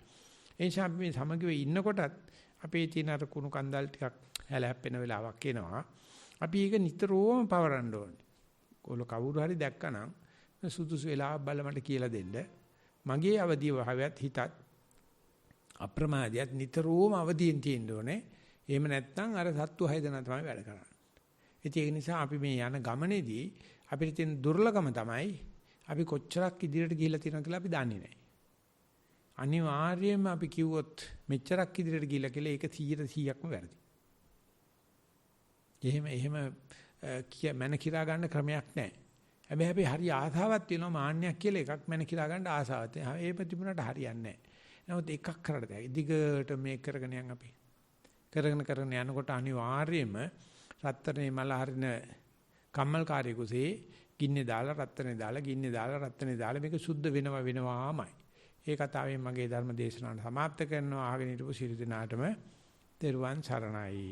[SPEAKER 1] ඒ නිසා අපි මේ සමගිව ඉන්නකොටත් අපේ තියෙන අර කුණු කන්දල් ටිකක් හැලහැප්පෙන වෙලාවක් එනවා. අපි ඒක නිතරම පවරන්න ඕනේ. කොල කවුරු හරි දැක්කනම් සුදුසු වෙලාවක් බලලා මට කියලා දෙන්න. මගේ අවදිය භාවයත් හිතත් අප්‍රමාදයට නිතරම අවදියෙන් තියෙන්න ඕනේ. එහෙම නැත්නම් අර සත්තු 6 දෙනා තමයි වැඩ කරන්නේ. ඒක නිසා අපි මේ යන ගමනේදී අපිට තියෙන දුර්ලභම තමයි අපි කොච්චරක් ඉදිරියට ගිහිල්ලා තියෙනවද කියලා අපි දන්නේ නැහැ. අනිවාර්යයෙන්ම අපි කිව්වොත් මෙච්චරක් ඉදිරියට ගිහිල්ලා කියලා ඒක 100%ක්ම වැරදි. එහෙම මන කිරා ගන්න ක්‍රමයක් නැහැ. හැබැයි අපි හරි ආසාවක් තියෙනවා මාන්නයක් කියලා එකක් මන කිරා ගන්න ආසාවක් තියෙනවා. ඒ ප්‍රතිපුණට හරියන්නේ නැහැ. නමුත් එකක් කරලා දැයි දිගට මේක කරගෙන යන් අපි. කරගෙන යනකොට අනිවාර්යයෙන්ම රත්තරනේ මල හරින කම්මල්කාරයෙකුසේ ගින්නේ දාලා රත්තරනේ දාලා ගින්නේ දාලා රත්තරනේ දාලා මේක සුද්ධ වෙනවාමයි. ඒ කතාවෙන් මගේ ධර්ම දේශනාව සමාප්ත කරනවා. ආගෙන හිටපු සියලු දෙනාටම තෙරුවන් සරණයි.